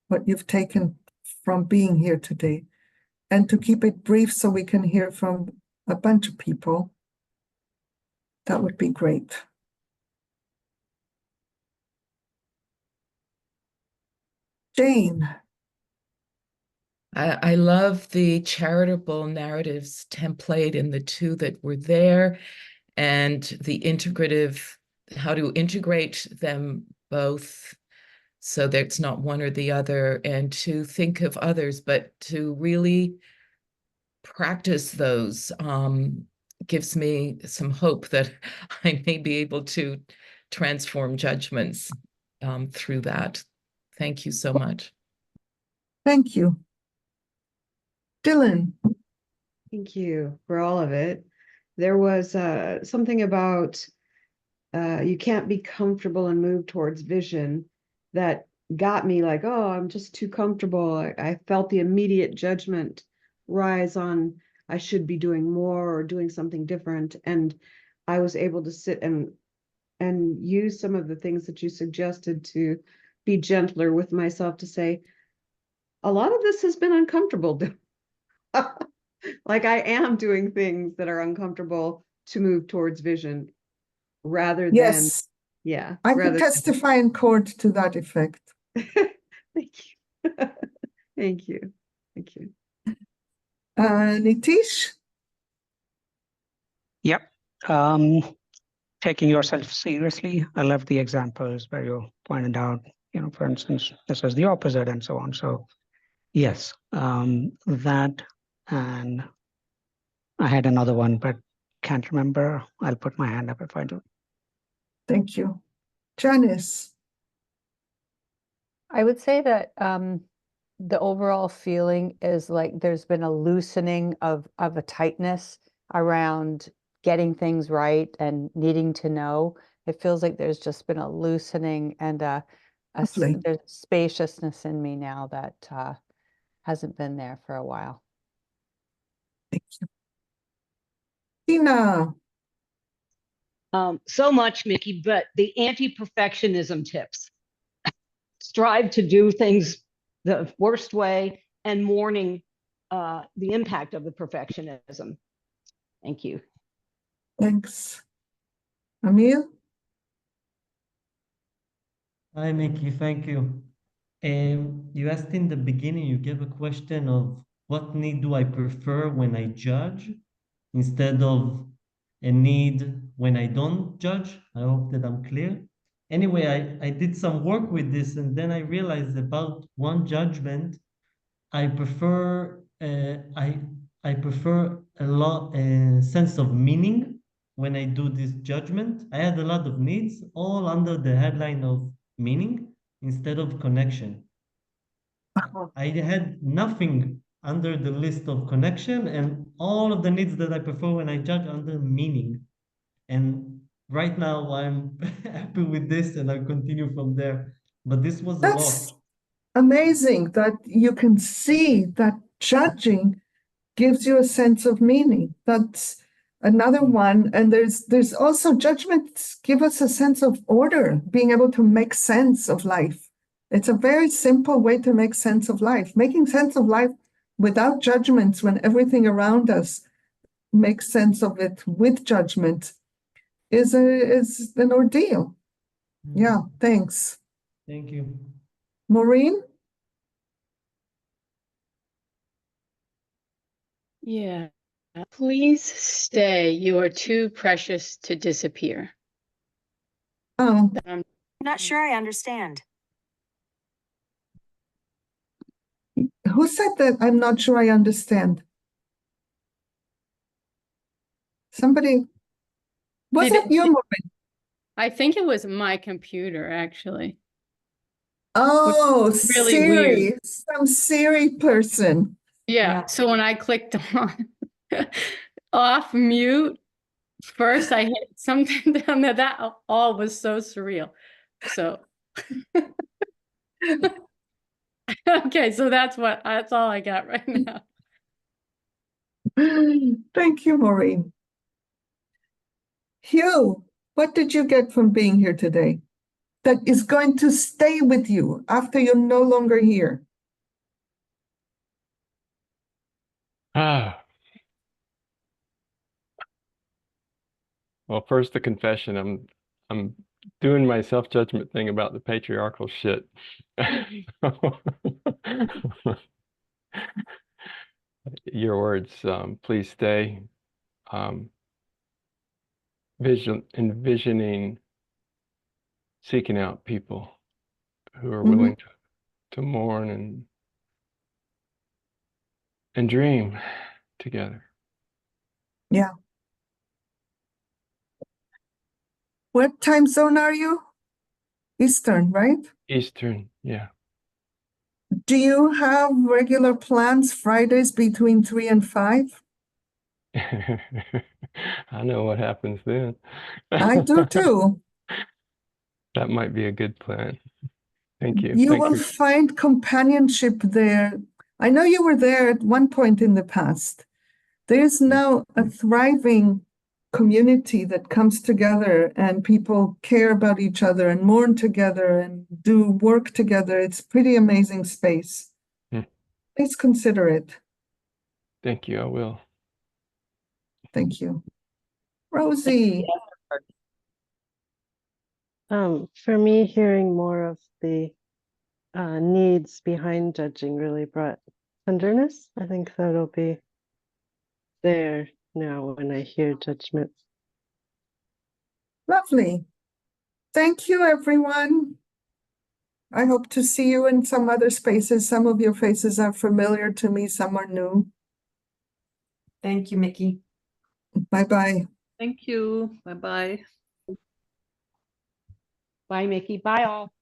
what you've taken from being here today? And to keep it brief so we can hear from a bunch of people, that would be great. Jane. I love the charitable narratives template in the two that were there, and the integrative, how to integrate them both so that it's not one or the other, and to think of others, but to really practice those gives me some hope that I may be able to transform judgments through that. Thank you so much. Thank you. Dylan. Thank you for all of it. There was something about you can't be comfortable and move towards vision that got me like, oh, I'm just too comfortable. I felt the immediate judgment rise on I should be doing more or doing something different. And I was able to sit and use some of the things that you suggested to be gentler with myself, to say, a lot of this has been uncomfortable. Like I am doing things that are uncomfortable to move towards vision rather than, Yes. yeah. I can testify in court to that effect. Thank you. Thank you. Thank you. Nitish? Yep. Taking yourself seriously. I love the examples where you pointed out, for instance, this is the opposite and so on. So yes, that, and I had another one, but can't remember. I'll put my hand up if I do. Thank you. Janice? I would say that the overall feeling is like there's been a loosening of a tightness around getting things right and needing to know. It feels like there's just been a loosening and there's spaciousness in me now that hasn't been there for a while. Thank you. Tina. So much, Miki, but the anti-perfectionism tips. Strive to do things the worst way and mourning the impact of the perfectionism. Thank you. Thanks. Amir? Hi, Miki. Thank you. You asked in the beginning, you gave a question of what need do I prefer when I judge instead of a need when I don't judge. I hope that I'm clear. Anyway, I did some work with this and then I realized about one judgment. I prefer I prefer a lot sense of meaning when I do this judgment. I had a lot of needs, all under the headline of meaning instead of connection. I had nothing under the list of connection and all of the needs that I prefer when I judge under meaning. And right now I'm happy with this and I'll continue from there. But this was a lot. That's amazing that you can see that judging gives you a sense of meaning. That's another one. And there's also judgments give us a sense of order, being able to make sense of life. It's a very simple way to make sense of life. Making sense of life without judgments when everything around us makes sense of it with judgment is an ordeal. Yeah, thanks. Thank you. Maureen? Yeah. Please stay. You are too precious to disappear. Oh. I'm not sure I understand. Who said that? I'm not sure I understand. Somebody. Was it you, Maureen? I think it was my computer, actually. Oh, really Siri. weird. Some Siri person. Yeah. So when I clicked on off mute, first I hit something down there. That all was so surreal. So okay, so that's all I got right now. Thank you, Maureen. Hugh, what did you get from being here today that is going to stay with you after you're no longer here? Well, first the confession. I'm doing my self-judgment thing about the patriarchal shit. Your words, please stay. Envisioning, seeking out people who are willing to mourn and dream together. Yeah. What time zone are you? Eastern, right? Eastern, yeah. Do you have regular plans Fridays between 3 and 5? I know what happens then. I do too. That might be a good plan. Thank you. You will find companionship there. I know you were there at one point in the past. There's now a thriving community that comes together and people care about each other and mourn together and do work together. It's a pretty amazing space. Please consider it. Thank you. I will. Thank you. Rosie. For me, hearing more of the needs behind judging really brought tenderness. I think that'll be there now when I hear judgment. Lovely. Thank you, everyone. I hope to see you in some other spaces. Some of your faces are familiar to me, some are new. Thank you, Miki. Bye-bye. Thank you. Bye-bye. Bye, Miki. Bye, all.